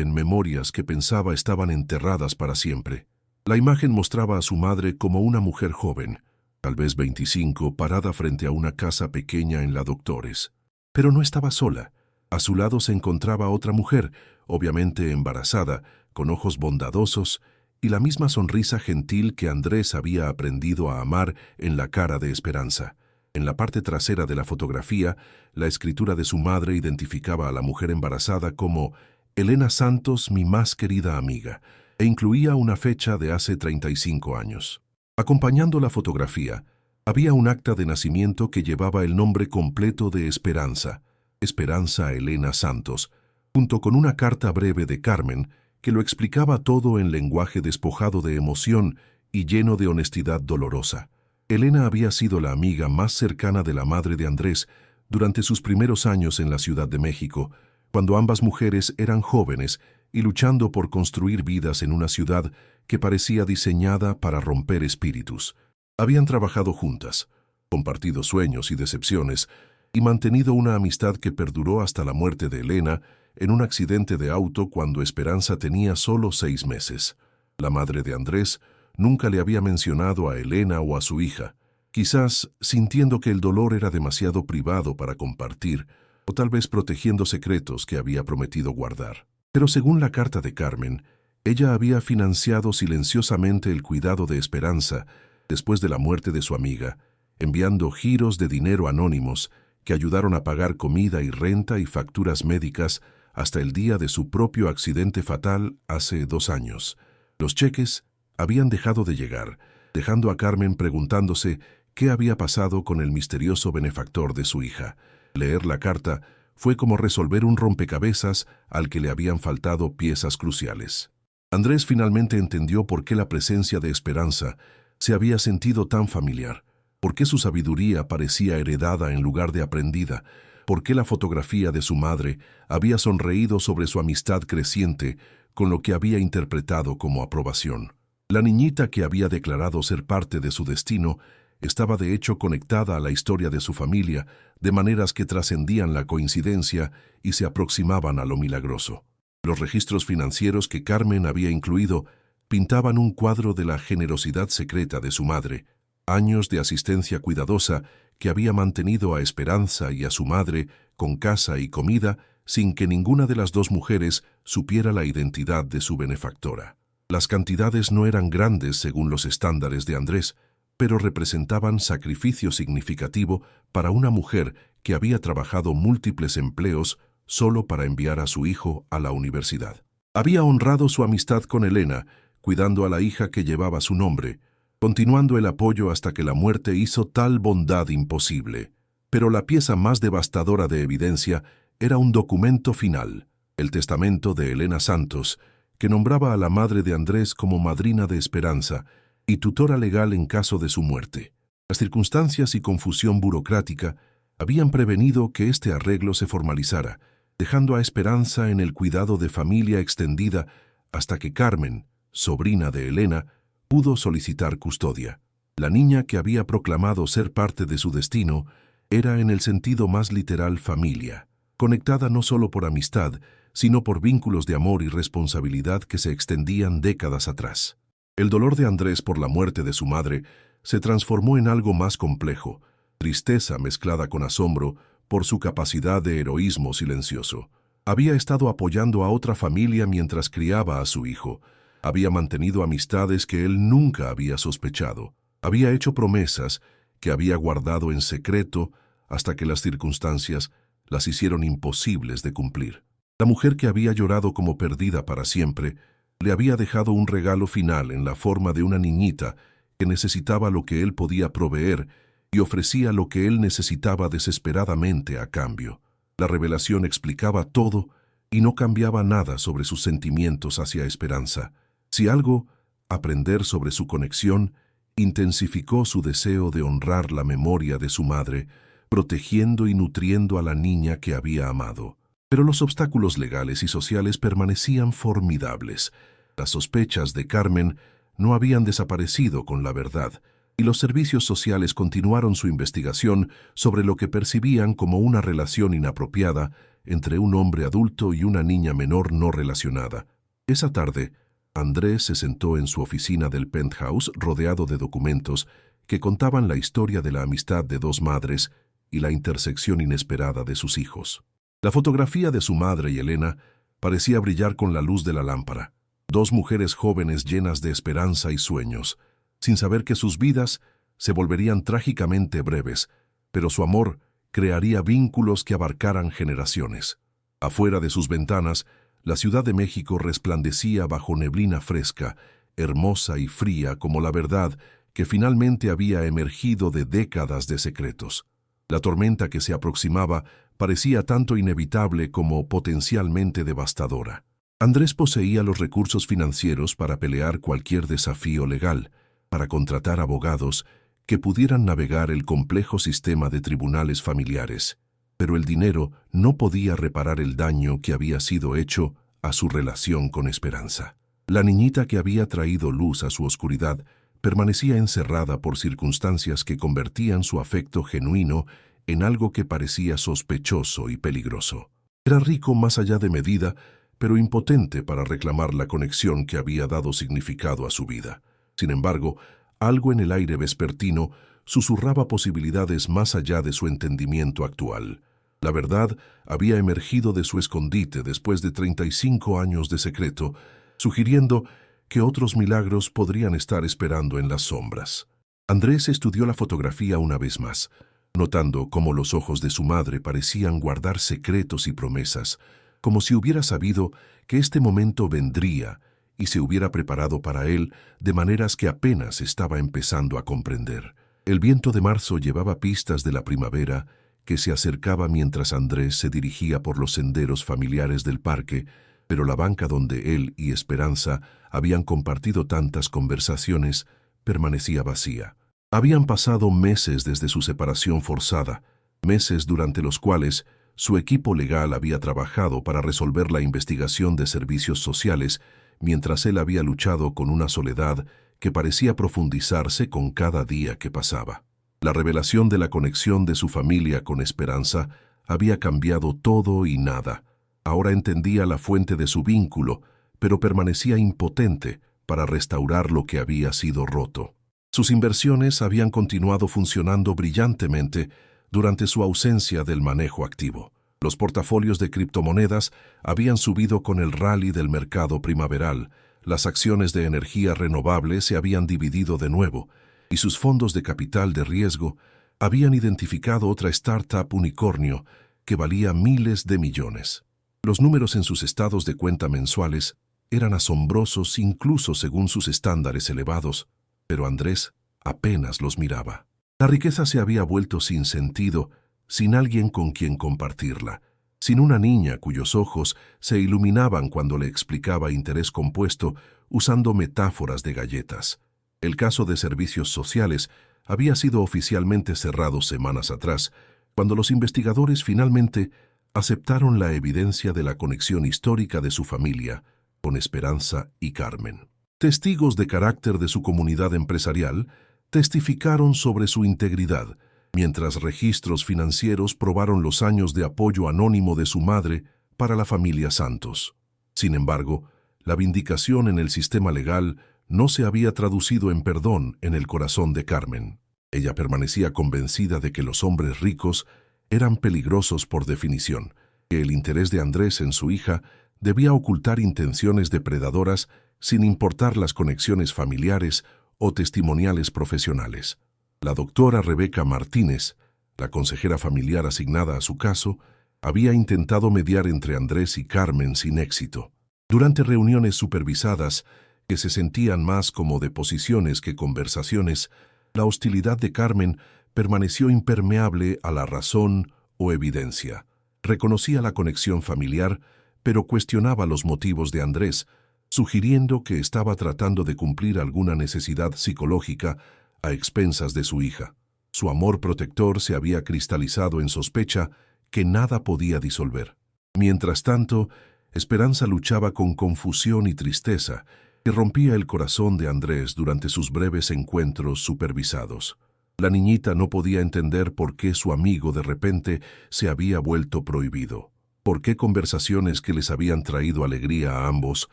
en memorias que pensaba estaban enterradas para siempre. La imagen mostraba a su madre como una mujer joven, tal vez 25, parada frente a una casa pequeña en la Doctores. Pero no estaba sola. A su lado se encontraba otra mujer, obviamente embarazada, con ojos bondadosos y la misma sonrisa gentil que Andrés había aprendido a amar en la cara de Esperanza. En la parte trasera de la fotografía, la escritura de su madre identificaba a la mujer embarazada como Elena Santos, mi más querida amiga, e incluía una fecha de hace 35 años. Acompañando la fotografía, había un acta de nacimiento que llevaba el nombre completo de Esperanza, Esperanza Elena Santos, junto con una carta breve de Carmen que lo explicaba todo en lenguaje despojado de emoción y lleno de honestidad dolorosa. Elena había sido la amiga más cercana de la madre de Andrés durante sus primeros años en la Ciudad de México, cuando ambas mujeres eran jóvenes y luchando por construir vidas en una ciudad que parecía diseñada para romper espíritus. Habían trabajado juntas, compartido sueños y decepciones, y mantenido una amistad que perduró hasta la muerte de Elena en un accidente de auto cuando Esperanza tenía solo 6 meses. La madre de Andrés nunca le había mencionado a Elena o a su hija, quizás sintiendo que el dolor era demasiado privado para compartir, o tal vez protegiendo secretos que había prometido guardar. Pero según la carta de Carmen, ella había financiado silenciosamente el cuidado de Esperanza después de la muerte de su amiga, enviando giros de dinero anónimos que ayudaron a pagar comida y renta y facturas médicas hasta el día de su propio accidente fatal hace 2 años. Los cheques habían dejado de llegar, dejando a Carmen preguntándose qué había pasado con el misterioso benefactor de su hija. Leer la carta fue como resolver un rompecabezas al que le habían faltado piezas cruciales. Andrés finalmente entendió por qué la presencia de Esperanza se había sentido tan familiar, por qué su sabiduría parecía heredada en lugar de aprendida, por qué la fotografía de su madre había sonreído sobre su amistad creciente con lo que había interpretado como aprobación. La niñita que había declarado ser parte de su destino estaba de hecho conectada a la historia de su familia de maneras que trascendían la coincidencia y se aproximaban a lo milagroso. Los registros financieros que Carmen había incluido pintaban un cuadro de la generosidad secreta de su madre, años de asistencia cuidadosa que había mantenido a Esperanza y a su madre con casa y comida sin que ninguna de las 2 mujeres supiera la identidad de su benefactora. Las cantidades no eran grandes según los estándares de Andrés, pero representaban sacrificio significativo para una mujer que había trabajado múltiples empleos solo para enviar a su hijo a la universidad. Había honrado su amistad con Elena, cuidando a la hija que llevaba su nombre, continuando el apoyo hasta que la muerte hizo tal bondad imposible. Pero la pieza más devastadora de evidencia era un documento final, el testamento de Elena Santos, que nombraba a la madre de Andrés como madrina de Esperanza y tutora legal en caso de su muerte. Las circunstancias y confusión burocrática habían prevenido que este arreglo se formalizara, dejando a Esperanza en el cuidado de familia extendida hasta que Carmen, sobrina de Elena, pudo solicitar custodia. La niña que había proclamado ser parte de su destino era en el sentido más literal familia, conectada no solo por amistad, sino por vínculos de amor y responsabilidad que se extendían décadas atrás. El dolor de Andrés por la muerte de su madre se transformó en algo más complejo, tristeza mezclada con asombro por su capacidad de heroísmo silencioso. Había estado apoyando a otra familia mientras criaba a su hijo. Había mantenido amistades que él nunca había sospechado. Había hecho promesas que había guardado en secreto hasta que las circunstancias las hicieron imposibles de cumplir. La mujer que había llorado como perdida para siempre le había dejado un regalo final en la forma de una niñita que necesitaba lo que él podía proveer y ofrecía lo que él necesitaba desesperadamente a cambio. La revelación explicaba todo y no cambiaba nada sobre sus sentimientos hacia Esperanza. Si algo, aprender sobre su conexión intensificó su deseo de honrar la memoria de su madre, protegiendo y nutriendo a la niña que había amado. Pero los obstáculos legales y sociales permanecían formidables. Las sospechas de Carmen no habían desaparecido con la verdad, y los servicios sociales continuaron su investigación sobre lo que percibían como una relación inapropiada entre un hombre adulto y una niña menor no relacionada. Esa tarde, Andrés se sentó en su oficina del penthouse rodeado de documentos que contaban la historia de la amistad de 2 madres y la intersección inesperada de sus hijos. La fotografía de su madre y Elena parecía brillar con la luz de la lámpara. 2 mujeres jóvenes llenas de esperanza y sueños, sin saber que sus vidas se volverían trágicamente breves, pero su amor crearía vínculos que abarcaran generaciones. Afuera de sus ventanas, la Ciudad de México resplandecía bajo neblina fresca, hermosa y fría como la verdad que finalmente había emergido de décadas de secretos. La tormenta que se aproximaba parecía tanto inevitable como potencialmente devastadora. Andrés poseía los recursos financieros para pelear cualquier desafío legal, para contratar abogados que pudieran navegar el complejo sistema de tribunales familiares, pero el dinero no podía reparar el daño que había sido hecho a su relación con Esperanza. La niñita que había traído luz a su oscuridad permanecía encerrada por circunstancias que convertían su afecto genuino en algo que parecía sospechoso y peligroso. Era rico más allá de medida, pero impotente para reclamar la conexión que había dado significado a su vida. Sin embargo, algo en el aire vespertino susurraba posibilidades más allá de su entendimiento actual. La verdad había emergido de su escondite después de 35 años de secreto, sugiriendo que otros milagros podrían estar esperando en las sombras. Andrés estudió la fotografía una vez más, notando cómo los ojos de su madre parecían guardar secretos y promesas, como si hubiera sabido que este momento vendría y se hubiera preparado para él de maneras que apenas estaba empezando a comprender. El viento de marzo llevaba pistas de la primavera que se acercaba mientras Andrés se dirigía por los senderos familiares del parque, pero la banca donde él y Esperanza habían compartido tantas conversaciones permanecía vacía. Habían pasado meses desde su separación forzada, meses durante los cuales su equipo legal había trabajado para resolver la investigación de servicios sociales, mientras él había luchado con una soledad que parecía profundizarse con cada día que pasaba. La revelación de la conexión de su familia con Esperanza había cambiado todo y nada. Ahora entendía la fuente de su vínculo, pero permanecía impotente para restaurar lo que había sido roto. Sus inversiones habían continuado funcionando brillantemente durante su ausencia del manejo activo. Los portafolios de criptomonedas habían subido con el rally del mercado primaveral, las acciones de energía renovable se habían dividido de nuevo, y sus fondos de capital de riesgo habían identificado otra startup unicornio que valía miles de millones. Los números en sus estados de cuenta mensuales eran asombrosos incluso según sus estándares elevados, pero Andrés apenas los miraba. La riqueza se había vuelto sin sentido, sin alguien con quien compartirla, sin una niña cuyos ojos se iluminaban cuando le explicaba interés compuesto usando metáforas de galletas. El caso de servicios sociales había sido oficialmente cerrado semanas atrás, cuando los investigadores finalmente aceptaron la evidencia de la conexión histórica de su familia con Esperanza y Carmen. Testigos de carácter de su comunidad empresarial testificaron sobre su integridad, mientras registros financieros probaron los años de apoyo anónimo de su madre para la familia Santos. Sin embargo, la vindicación en el sistema legal no se había traducido en perdón en el corazón de Carmen. Ella permanecía convencida de que los hombres ricos eran peligrosos por definición, que el interés de Andrés en su hija debía ocultar intenciones depredadoras sin importar las conexiones familiares o testimoniales profesionales. La doctora Rebeca Martínez, la consejera familiar asignada a su caso, había intentado mediar entre Andrés y Carmen sin éxito. Durante reuniones supervisadas, que se sentían más como deposiciones que conversaciones, la hostilidad de Carmen permaneció impermeable a la razón o evidencia. Reconocía la conexión familiar, pero cuestionaba los motivos de Andrés, sugiriendo que estaba tratando de cumplir alguna necesidad psicológica a expensas de su hija. Su amor protector se había cristalizado en sospecha que nada podía disolver. Mientras tanto, Esperanza luchaba con confusión y tristeza que rompía el corazón de Andrés durante sus breves encuentros supervisados. La niñita no podía entender por qué su amigo de repente se había vuelto prohibido, por qué conversaciones que les habían traído alegría a ambos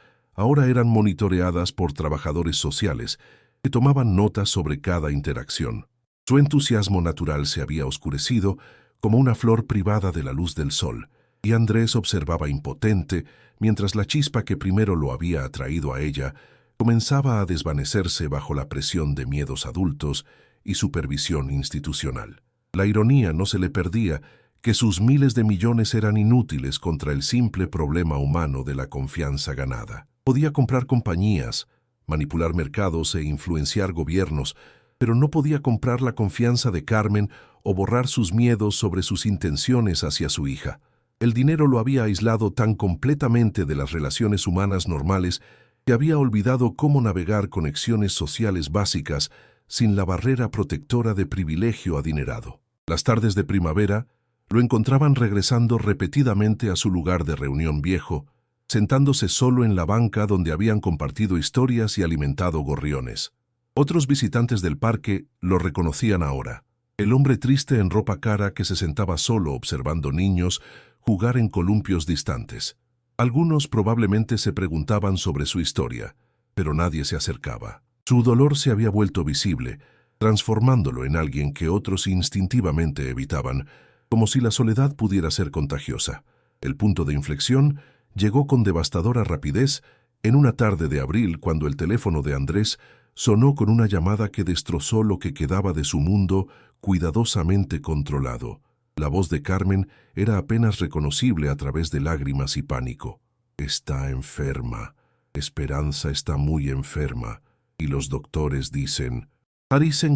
ahora eran monitoreadas por trabajadores sociales que tomaban notas sobre cada interacción. Su entusiasmo natural se había oscurecido como una flor privada de la luz del sol, y Andrés observaba impotente mientras la chispa que primero lo había atraído a ella comenzaba a desvanecerse bajo la presión de miedos adultos y supervisión institucional. La ironía no se le perdía que sus miles de millones eran inútiles contra el simple problema humano de la confianza ganada. Podía comprar compañías, manipular mercados e influenciar gobiernos, pero no podía comprar la confianza de Carmen o borrar sus miedos sobre sus intenciones hacia su hija. El dinero lo había aislado tan completamente de las relaciones humanas normales que había olvidado cómo navegar conexiones sociales básicas sin la barrera protectora de privilegio adinerado. Las tardes de primavera lo encontraban regresando repetidamente a su lugar de reunión viejo, sentándose solo en la banca donde habían compartido historias y alimentado gorriones. Otros visitantes del parque lo reconocían ahora. El hombre triste en ropa cara que se sentaba solo observando niños jugar en columpios distantes. Algunos probablemente se preguntaban sobre su historia, pero nadie se acercaba. Su dolor se había vuelto visible, transformándolo en alguien que otros instintivamente evitaban, como si la soledad pudiera ser contagiosa. El punto de inflexión llegó con devastadora rapidez en una tarde de abril cuando el teléfono de Andrés sonó con una llamada que destrozó lo que quedaba de su mundo cuidadosamente controlado. La voz de Carmen era apenas reconocible a través de lágrimas y pánico. Está enferma. Esperanza está muy enferma. Y los doctores dicen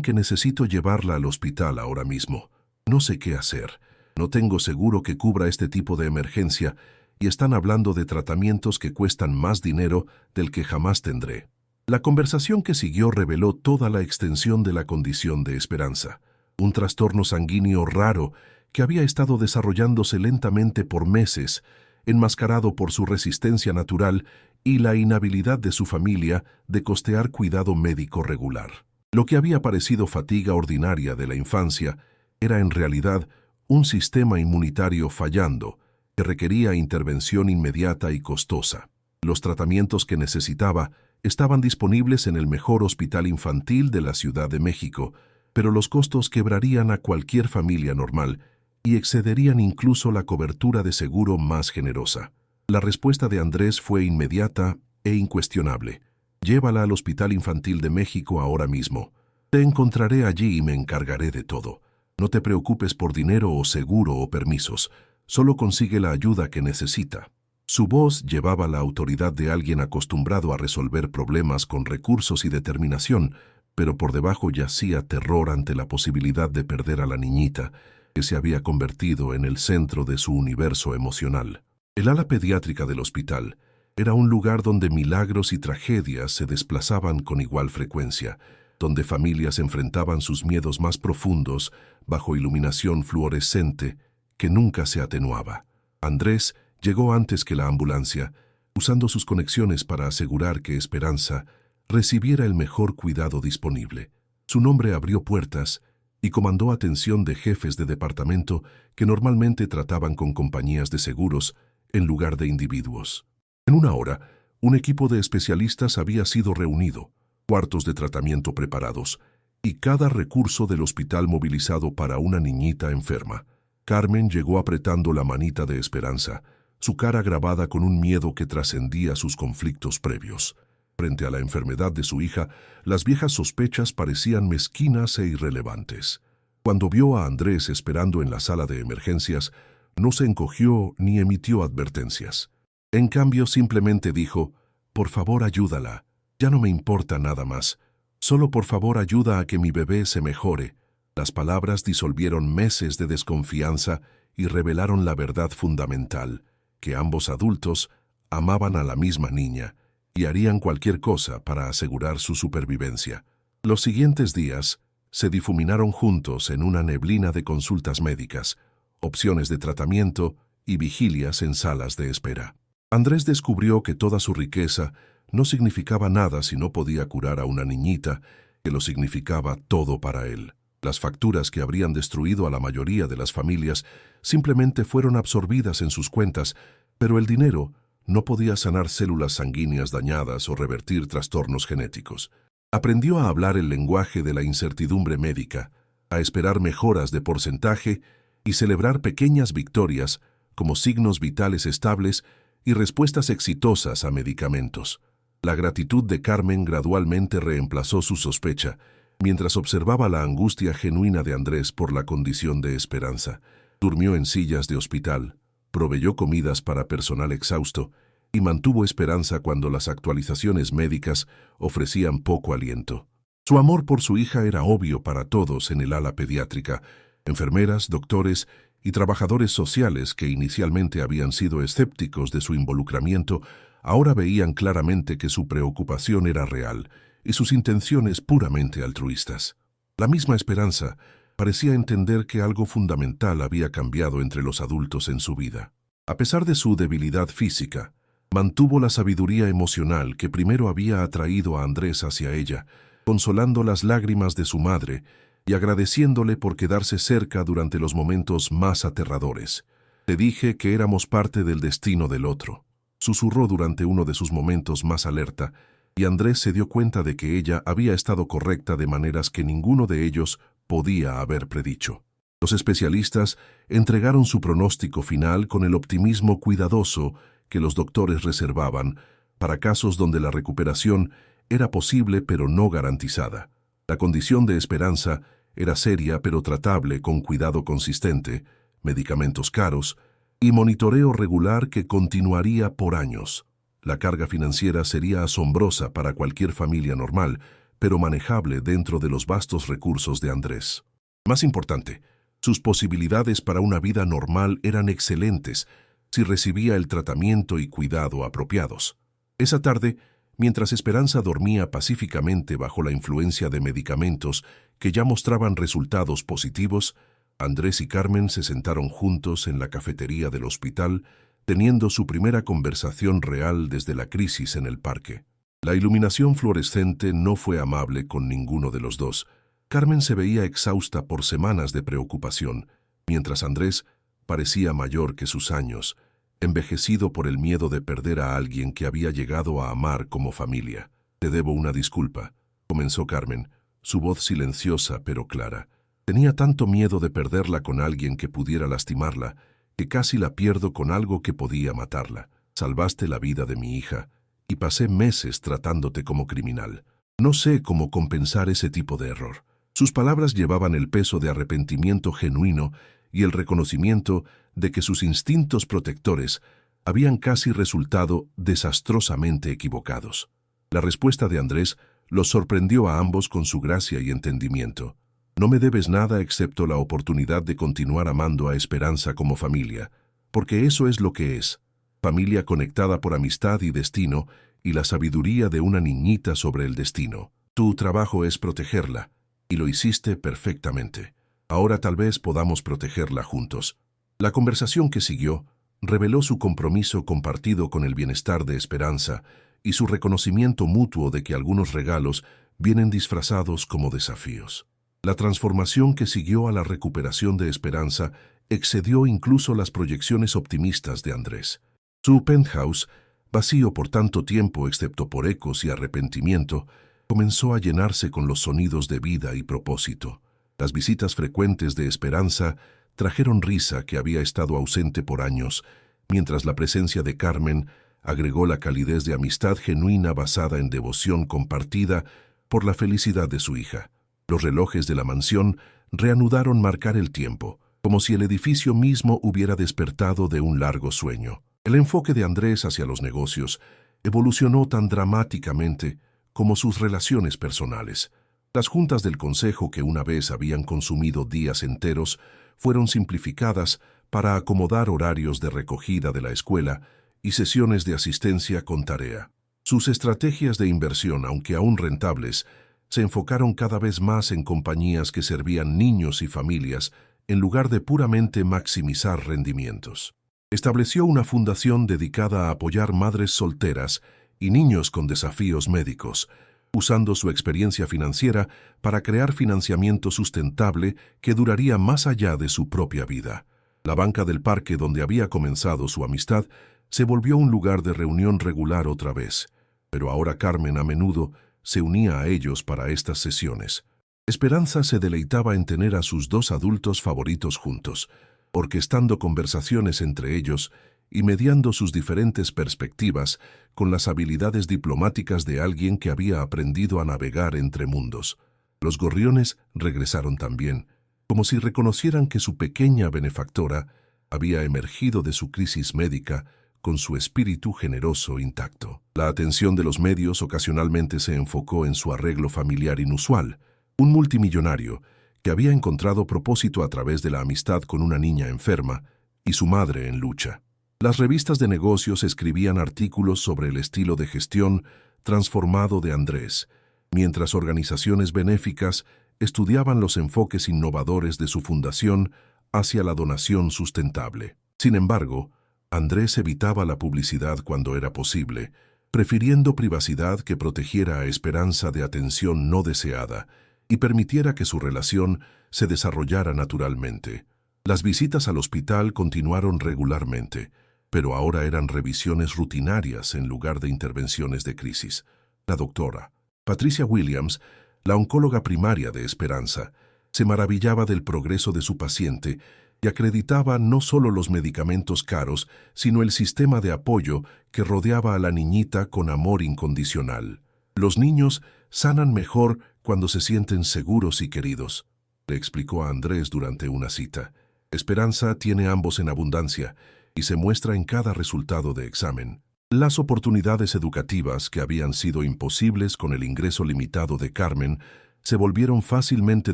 que necesito llevarla al hospital ahora mismo. No sé qué hacer. No tengo seguro que cubra este tipo de emergencia y están hablando de tratamientos que cuestan más dinero del que jamás tendré. La conversación que siguió reveló toda la extensión de la condición de Esperanza, un trastorno sanguíneo raro que había estado desarrollándose lentamente por meses, enmascarado por su resistencia natural y la inhabilidad de su familia de costear cuidado médico regular. Lo que había parecido fatiga ordinaria de la infancia era en realidad un sistema inmunitario fallando que requería intervención inmediata y costosa. Los tratamientos que necesitaba estaban disponibles en el mejor hospital infantil de la Ciudad de México, pero los costos quebrarían a cualquier familia normal y excederían incluso la cobertura de seguro más generosa. La respuesta de Andrés fue inmediata e incuestionable. Llévala al Hospital Infantil de México ahora mismo. Te encontraré allí y me encargaré de todo. No te preocupes por dinero o seguro o permisos. Solo consigue la ayuda que necesita. Su voz llevaba la autoridad de alguien acostumbrado a resolver problemas con recursos y determinación, pero por debajo yacía terror ante la posibilidad de perder a la niñita, que se había convertido en el centro de su universo emocional. El ala pediátrica del hospital era un lugar donde milagros y tragedias se desplazaban con igual frecuencia, donde familias enfrentaban sus miedos más profundos bajo iluminación fluorescente que nunca se atenuaba. Andrés llegó antes que la ambulancia, usando sus conexiones para asegurar que Esperanza recibiera el mejor cuidado disponible. Su nombre abrió puertas y comandó atención de jefes de departamento que normalmente trataban con compañías de seguros en lugar de individuos. En una hora, un equipo de especialistas había sido reunido, cuartos de tratamiento preparados y cada recurso del hospital movilizado para una niñita enferma. Carmen llegó apretando la manita de Esperanza, su cara grabada con un miedo que trascendía sus conflictos previos. Frente a la enfermedad de su hija, las viejas sospechas parecían mezquinas e irrelevantes. Cuando vio a Andrés esperando en la sala de emergencias, no se encogió ni emitió advertencias. En cambio, simplemente dijo, «Por favor, ayúdala. Ya no me importa nada más. Solo por favor ayuda a que mi bebé se mejore». Las palabras disolvieron meses de desconfianza y revelaron la verdad fundamental, que ambos adultos amaban a la misma niña y harían cualquier cosa para asegurar su supervivencia. Los siguientes días se difuminaron juntos en una neblina de consultas médicas, opciones de tratamiento y vigilias en salas de espera. Andrés descubrió que toda su riqueza no significaba nada si no podía curar a una niñita, que lo significaba todo para él. Las facturas que habrían destruido a la mayoría de las familias simplemente fueron absorbidas en sus cuentas, pero el dinero no podía sanar células sanguíneas dañadas o revertir trastornos genéticos. Aprendió a hablar el lenguaje de la incertidumbre médica, a esperar mejoras de porcentaje y celebrar pequeñas victorias como signos vitales estables y respuestas exitosas a medicamentos. La gratitud de Carmen gradualmente reemplazó su sospecha, mientras observaba la angustia genuina de Andrés por la condición de Esperanza. Durmió en sillas de hospital, proveyó comidas para personal exhausto y mantuvo esperanza cuando las actualizaciones médicas ofrecían poco aliento. Su amor por su hija era obvio para todos en el ala pediátrica, enfermeras, doctores y trabajadores sociales que inicialmente habían sido escépticos de su involucramiento, ahora veían claramente que su preocupación era real y sus intenciones puramente altruistas. La misma Esperanza parecía entender que algo fundamental había cambiado entre los adultos en su vida. A pesar de su debilidad física, Mantuvo la sabiduría emocional que primero había atraído a Andrés hacia ella, consolando las lágrimas de su madre y agradeciéndole por quedarse cerca durante los momentos más aterradores. «Te dije que éramos parte del destino del otro», susurró durante uno de sus momentos más alerta, y Andrés se dio cuenta de que ella había estado correcta de maneras que ninguno de ellos podía haber predicho. Los especialistas entregaron su pronóstico final con el optimismo cuidadoso que los doctores reservaban para casos donde la recuperación era posible pero no garantizada. La condición de Esperanza era seria pero tratable con cuidado consistente, medicamentos caros y monitoreo regular que continuaría por años. La carga financiera sería asombrosa para cualquier familia normal, pero manejable dentro de los vastos recursos de Andrés. Más importante, sus posibilidades para una vida normal eran excelentes si recibía el tratamiento y cuidado apropiados. Esa tarde, mientras Esperanza dormía pacíficamente bajo la influencia de medicamentos que ya mostraban resultados positivos, Andrés y Carmen se sentaron juntos en la cafetería del hospital, teniendo su primera conversación real desde la crisis en el parque. La iluminación fluorescente no fue amable con ninguno de los dos. Carmen se veía exhausta por semanas de preocupación, mientras Andrés parecía mayor que sus años, envejecido por el miedo de perder a alguien que había llegado a amar como familia. «Te debo una disculpa», comenzó Carmen, su voz silenciosa pero clara. «Tenía tanto miedo de perderla con alguien que pudiera lastimarla, que casi la pierdo con algo que podía matarla. Salvaste la vida de mi hija, y pasé meses tratándote como criminal. No sé cómo compensar ese tipo de error». Sus palabras llevaban el peso de arrepentimiento genuino y el reconocimiento de que sus instintos protectores habían casi resultado desastrosamente equivocados. La respuesta de Andrés los sorprendió a ambos con su gracia y entendimiento. «No me debes nada excepto la oportunidad de continuar amando a Esperanza como familia, porque eso es lo que es, familia conectada por amistad y destino y la sabiduría de una niñita sobre el destino. Tu trabajo es protegerla, y lo hiciste perfectamente. Ahora tal vez podamos protegerla juntos». La conversación que siguió reveló su compromiso compartido con el bienestar de Esperanza y su reconocimiento mutuo de que algunos regalos vienen disfrazados como desafíos. La transformación que siguió a la recuperación de Esperanza excedió incluso las proyecciones optimistas de Andrés. Su penthouse, vacío por tanto tiempo excepto por ecos y arrepentimiento, comenzó a llenarse con los sonidos de vida y propósito. Las visitas frecuentes de Esperanza trajeron risa que había estado ausente por años, mientras la presencia de Carmen agregó la calidez de amistad genuina basada en devoción compartida por la felicidad de su hija. Los relojes de la mansión reanudaron marcar el tiempo, como si el edificio mismo hubiera despertado de un largo sueño. El enfoque de Andrés hacia los negocios evolucionó tan dramáticamente como sus relaciones personales. Las juntas del consejo, que una vez habían consumido días enteros, fueron simplificadas para acomodar horarios de recogida de la escuela y sesiones de asistencia con tarea. Sus estrategias de inversión, aunque aún rentables, se enfocaron cada vez más en compañías que servían niños y familias en lugar de puramente maximizar rendimientos. Estableció una fundación dedicada a apoyar madres solteras y niños con desafíos médicos, usando su experiencia financiera para crear financiamiento sustentable que duraría más allá de su propia vida. La banca del parque donde había comenzado su amistad se volvió un lugar de reunión regular otra vez, pero ahora Carmen a menudo se unía a ellos para estas sesiones. Esperanza se deleitaba en tener a sus dos adultos favoritos juntos, orquestando conversaciones entre ellos y mediando sus diferentes perspectivas con las habilidades diplomáticas de alguien que había aprendido a navegar entre mundos. Los gorriones regresaron también, como si reconocieran que su pequeña benefactora había emergido de su crisis médica con su espíritu generoso intacto. La atención de los medios ocasionalmente se enfocó en su arreglo familiar inusual, un multimillonario que había encontrado propósito a través de la amistad con una niña enferma y su madre en lucha. Las revistas de negocios escribían artículos sobre el estilo de gestión transformado de Andrés, mientras organizaciones benéficas estudiaban los enfoques innovadores de su fundación hacia la donación sustentable. Sin embargo, Andrés evitaba la publicidad cuando era posible, prefiriendo privacidad que protegiera a Esperanza de atención no deseada y permitiera que su relación se desarrollara naturalmente. Las visitas al hospital continuaron regularmente, pero ahora eran revisiones rutinarias en lugar de intervenciones de crisis. La doctora Patricia Williams, la oncóloga primaria de Esperanza, se maravillaba del progreso de su paciente y acreditaba no solo los medicamentos caros, sino el sistema de apoyo que rodeaba a la niñita con amor incondicional. Los niños sanan mejor cuando se sienten seguros y queridos, le explicó a Andrés durante una cita. Esperanza tiene ambos en abundancia y se muestra en cada resultado de examen. Las oportunidades educativas que habían sido imposibles con el ingreso limitado de Carmen se volvieron fácilmente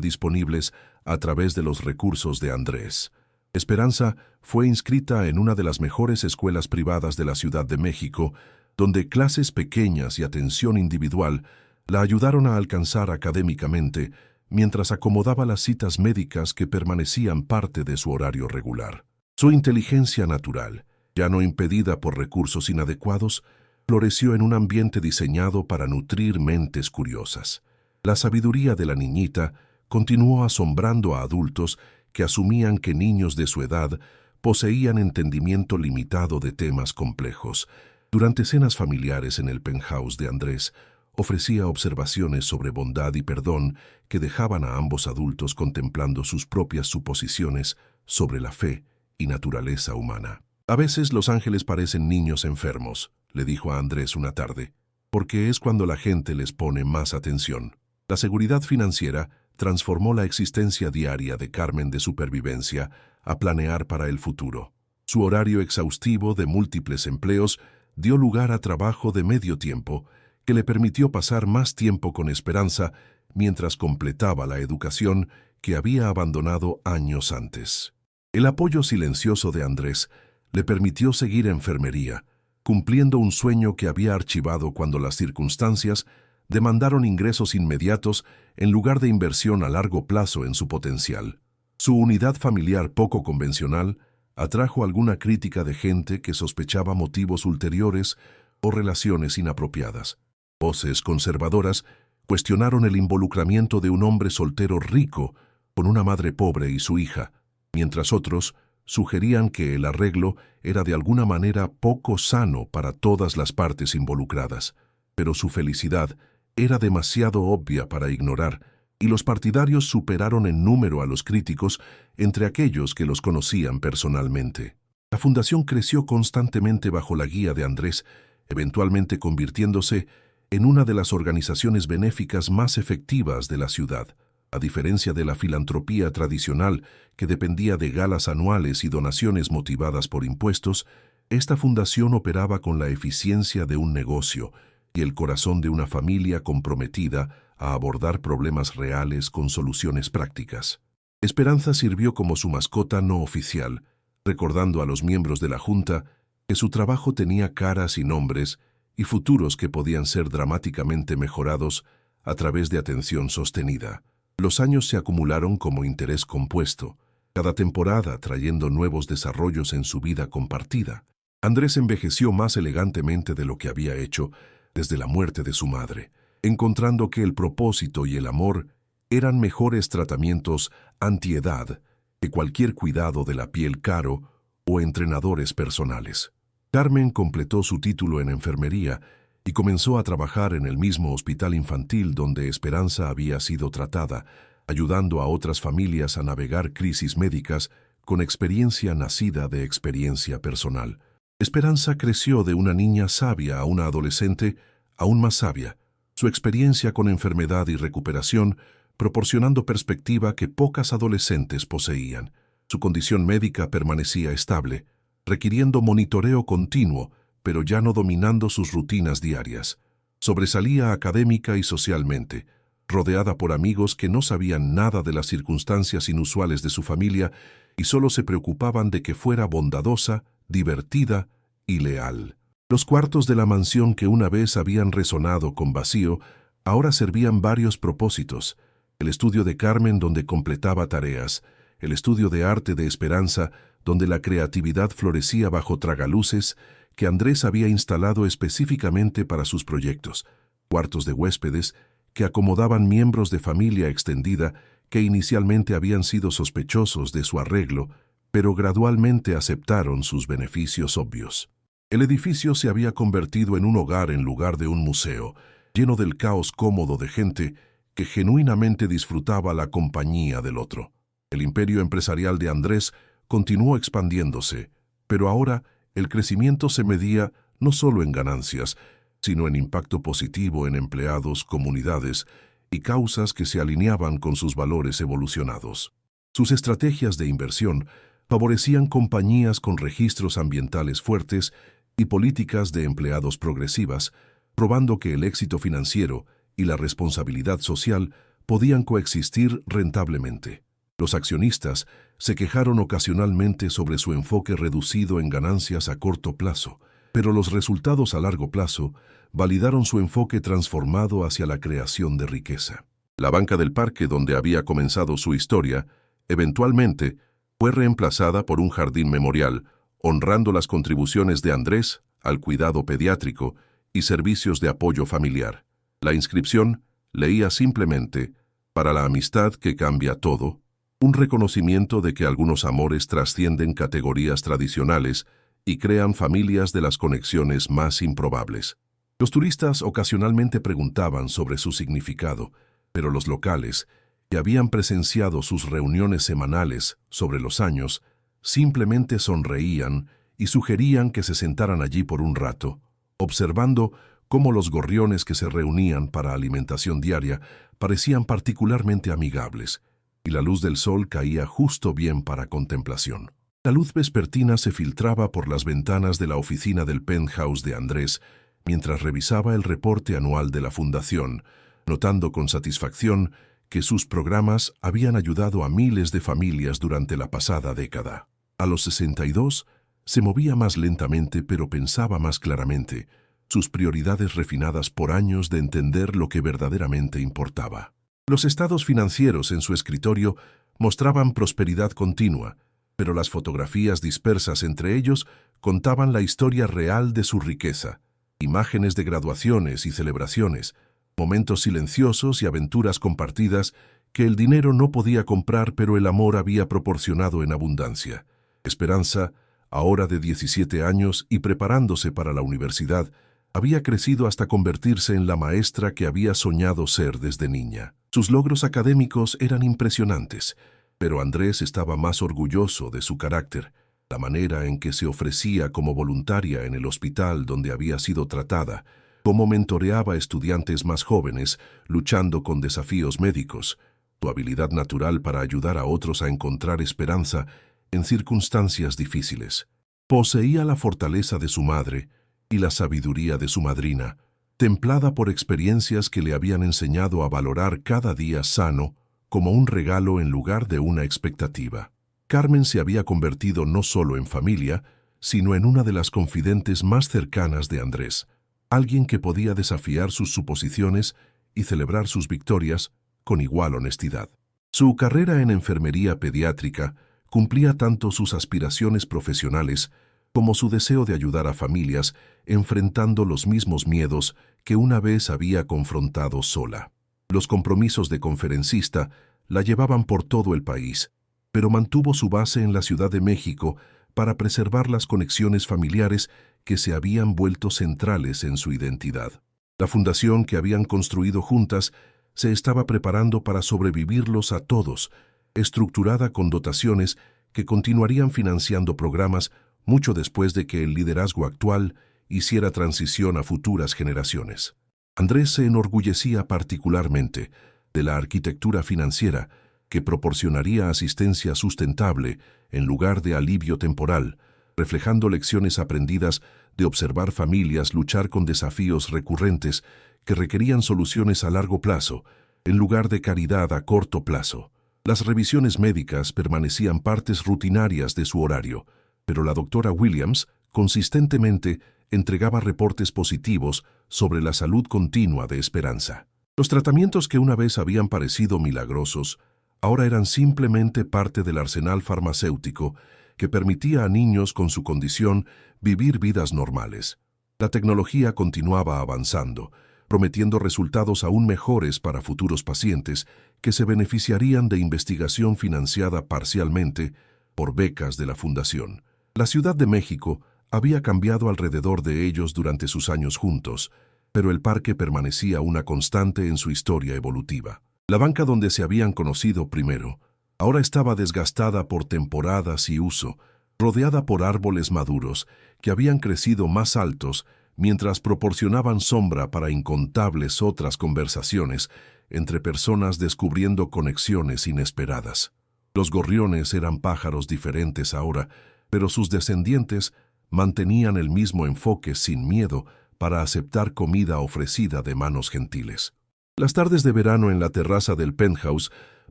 disponibles a través de los recursos de Andrés. Esperanza fue inscrita en una de las mejores escuelas privadas de la Ciudad de México, donde clases pequeñas y atención individual la ayudaron a alcanzar académicamente, mientras acomodaba las citas médicas que permanecían parte de su horario regular. Su inteligencia natural, ya no impedida por recursos inadecuados, floreció en un ambiente diseñado para nutrir mentes curiosas. La sabiduría de la niñita continuó asombrando a adultos que asumían que niños de su edad poseían entendimiento limitado de temas complejos. Durante cenas familiares en el penthouse de Andrés, ofrecía observaciones sobre bondad y perdón que dejaban a ambos adultos contemplando sus propias suposiciones sobre la fe y naturaleza humana. «A veces los ángeles parecen niños enfermos», le dijo a Andrés una tarde, «porque es cuando la gente les pone más atención». La seguridad financiera transformó la existencia diaria de Carmen de supervivencia a planear para el futuro. Su horario exhaustivo de múltiples empleos dio lugar a trabajo de medio tiempo que le permitió pasar más tiempo con Esperanza mientras completaba la educación que había abandonado años antes. El apoyo silencioso de Andrés le permitió seguir enfermería, cumpliendo un sueño que había archivado cuando las circunstancias demandaron ingresos inmediatos en lugar de inversión a largo plazo en su potencial. Su unidad familiar poco convencional atrajo alguna crítica de gente que sospechaba motivos ulteriores o relaciones inapropiadas. Voces conservadoras cuestionaron el involucramiento de un hombre soltero rico con una madre pobre y su hija, mientras otros sugerían que el arreglo era de alguna manera poco sano para todas las partes involucradas. Pero su felicidad era demasiado obvia para ignorar, y los partidarios superaron en número a los críticos entre aquellos que los conocían personalmente. La fundación creció constantemente bajo la guía de Andrés, eventualmente convirtiéndose en una de las organizaciones benéficas más efectivas de la ciudad. A diferencia de la filantropía tradicional, que dependía de galas anuales y donaciones motivadas por impuestos, esta fundación operaba con la eficiencia de un negocio y el corazón de una familia comprometida a abordar problemas reales con soluciones prácticas. Esperanza sirvió como su mascota no oficial, recordando a los miembros de la Junta que su trabajo tenía caras y nombres y futuros que podían ser dramáticamente mejorados a través de atención sostenida. Los años se acumularon como interés compuesto, cada temporada trayendo nuevos desarrollos en su vida compartida. Andrés envejeció más elegantemente de lo que había hecho desde la muerte de su madre, encontrando que el propósito y el amor eran mejores tratamientos antiedad que cualquier cuidado de la piel caro o entrenadores personales. Carmen completó su título en enfermería y comenzó a trabajar en el mismo hospital infantil donde Esperanza había sido tratada, ayudando a otras familias a navegar crisis médicas con experiencia nacida de experiencia personal. Esperanza creció de una niña sabia a una adolescente aún más sabia, su experiencia con enfermedad y recuperación proporcionando perspectiva que pocas adolescentes poseían. Su condición médica permanecía estable, requiriendo monitoreo continuo, pero ya no dominando sus rutinas diarias. Sobresalía académica y socialmente, rodeada por amigos que no sabían nada de las circunstancias inusuales de su familia y solo se preocupaban de que fuera bondadosa, divertida y leal. Los cuartos de la mansión que una vez habían resonado con vacío, ahora servían varios propósitos. El estudio de Carmen donde completaba tareas, el estudio de arte de Esperanza donde la creatividad florecía bajo tragaluces que Andrés había instalado específicamente para sus proyectos, cuartos de huéspedes que acomodaban miembros de familia extendida que inicialmente habían sido sospechosos de su arreglo, pero gradualmente aceptaron sus beneficios obvios. El edificio se había convertido en un hogar en lugar de un museo, lleno del caos cómodo de gente que genuinamente disfrutaba la compañía del otro. El imperio empresarial de Andrés continuó expandiéndose, pero ahora el crecimiento se medía no solo en ganancias, sino en impacto positivo en empleados, comunidades y causas que se alineaban con sus valores evolucionados. Sus estrategias de inversión favorecían compañías con registros ambientales fuertes y políticas de empleados progresivas, probando que el éxito financiero y la responsabilidad social podían coexistir rentablemente. Los accionistas se quejaron ocasionalmente sobre su enfoque reducido en ganancias a corto plazo, pero los resultados a largo plazo validaron su enfoque transformado hacia la creación de riqueza. La banca del parque, donde había comenzado su historia, eventualmente fue reemplazada por un jardín memorial, honrando las contribuciones de Andrés al cuidado pediátrico y servicios de apoyo familiar. La inscripción leía simplemente, para la amistad que cambia todo, un reconocimiento de que algunos amores trascienden categorías tradicionales y crean familias de las conexiones más improbables. Los turistas ocasionalmente preguntaban sobre su significado, pero los locales, que habían presenciado sus reuniones semanales sobre los años, simplemente sonreían y sugerían que se sentaran allí por un rato, observando cómo los gorriones que se reunían para alimentación diaria parecían particularmente amigables, y la luz del sol caía justo bien para contemplación. La luz vespertina se filtraba por las ventanas de la oficina del penthouse de Andrés mientras revisaba el reporte anual de la fundación, notando con satisfacción que sus programas habían ayudado a miles de familias durante la pasada década. A los 62, se movía más lentamente pero pensaba más claramente, sus prioridades refinadas por años de entender lo que verdaderamente importaba. Los estados financieros en su escritorio mostraban prosperidad continua, pero las fotografías dispersas entre ellos contaban la historia real de su riqueza, imágenes de graduaciones y celebraciones, momentos silenciosos y aventuras compartidas que el dinero no podía comprar pero el amor había proporcionado en abundancia. Esperanza, ahora de 17 años y preparándose para la universidad, había crecido hasta convertirse en la maestra que había soñado ser desde niña. Sus logros académicos eran impresionantes, pero Andrés estaba más orgulloso de su carácter, la manera en que se ofrecía como voluntaria en el hospital donde había sido tratada, cómo mentoreaba a estudiantes más jóvenes luchando con desafíos médicos, su habilidad natural para ayudar a otros a encontrar esperanza en circunstancias difíciles. Poseía la fortaleza de su madre y la sabiduría de su madrina, templada por experiencias que le habían enseñado a valorar cada día sano como un regalo en lugar de una expectativa. Carmen se había convertido no solo en familia, sino en una de las confidentes más cercanas de Andrés, alguien que podía desafiar sus suposiciones y celebrar sus victorias con igual honestidad. Su carrera en enfermería pediátrica cumplía tanto sus aspiraciones profesionales como su deseo de ayudar a familias enfrentando los mismos miedos que una vez había confrontado sola. Los compromisos de conferencista la llevaban por todo el país, pero mantuvo su base en la Ciudad de México para preservar las conexiones familiares que se habían vuelto centrales en su identidad. La fundación que habían construido juntas se estaba preparando para sobrevivirlos a todos, estructurada con dotaciones que continuarían financiando programas mucho después de que el liderazgo actual hiciera transición a futuras generaciones. Andrés se enorgullecía particularmente de la arquitectura financiera que proporcionaría asistencia sustentable en lugar de alivio temporal, reflejando lecciones aprendidas de observar familias luchar con desafíos recurrentes que requerían soluciones a largo plazo, en lugar de caridad a corto plazo. Las revisiones médicas permanecían partes rutinarias de su horario, pero la doctora Williams consistentemente entregaba reportes positivos sobre la salud continua de Esperanza. Los tratamientos que una vez habían parecido milagrosos, ahora eran simplemente parte del arsenal farmacéutico que permitía a niños con su condición vivir vidas normales. La tecnología continuaba avanzando, prometiendo resultados aún mejores para futuros pacientes que se beneficiarían de investigación financiada parcialmente por becas de la Fundación. La Ciudad de México había cambiado alrededor de ellos durante sus años juntos, pero el parque permanecía una constante en su historia evolutiva. La banca donde se habían conocido primero, ahora estaba desgastada por temporadas y uso, rodeada por árboles maduros que habían crecido más altos mientras proporcionaban sombra para incontables otras conversaciones entre personas descubriendo conexiones inesperadas. Los gorriones eran pájaros diferentes ahora, pero sus descendientes mantenían el mismo enfoque sin miedo para aceptar comida ofrecida de manos gentiles. Las tardes de verano en la terraza del penthouse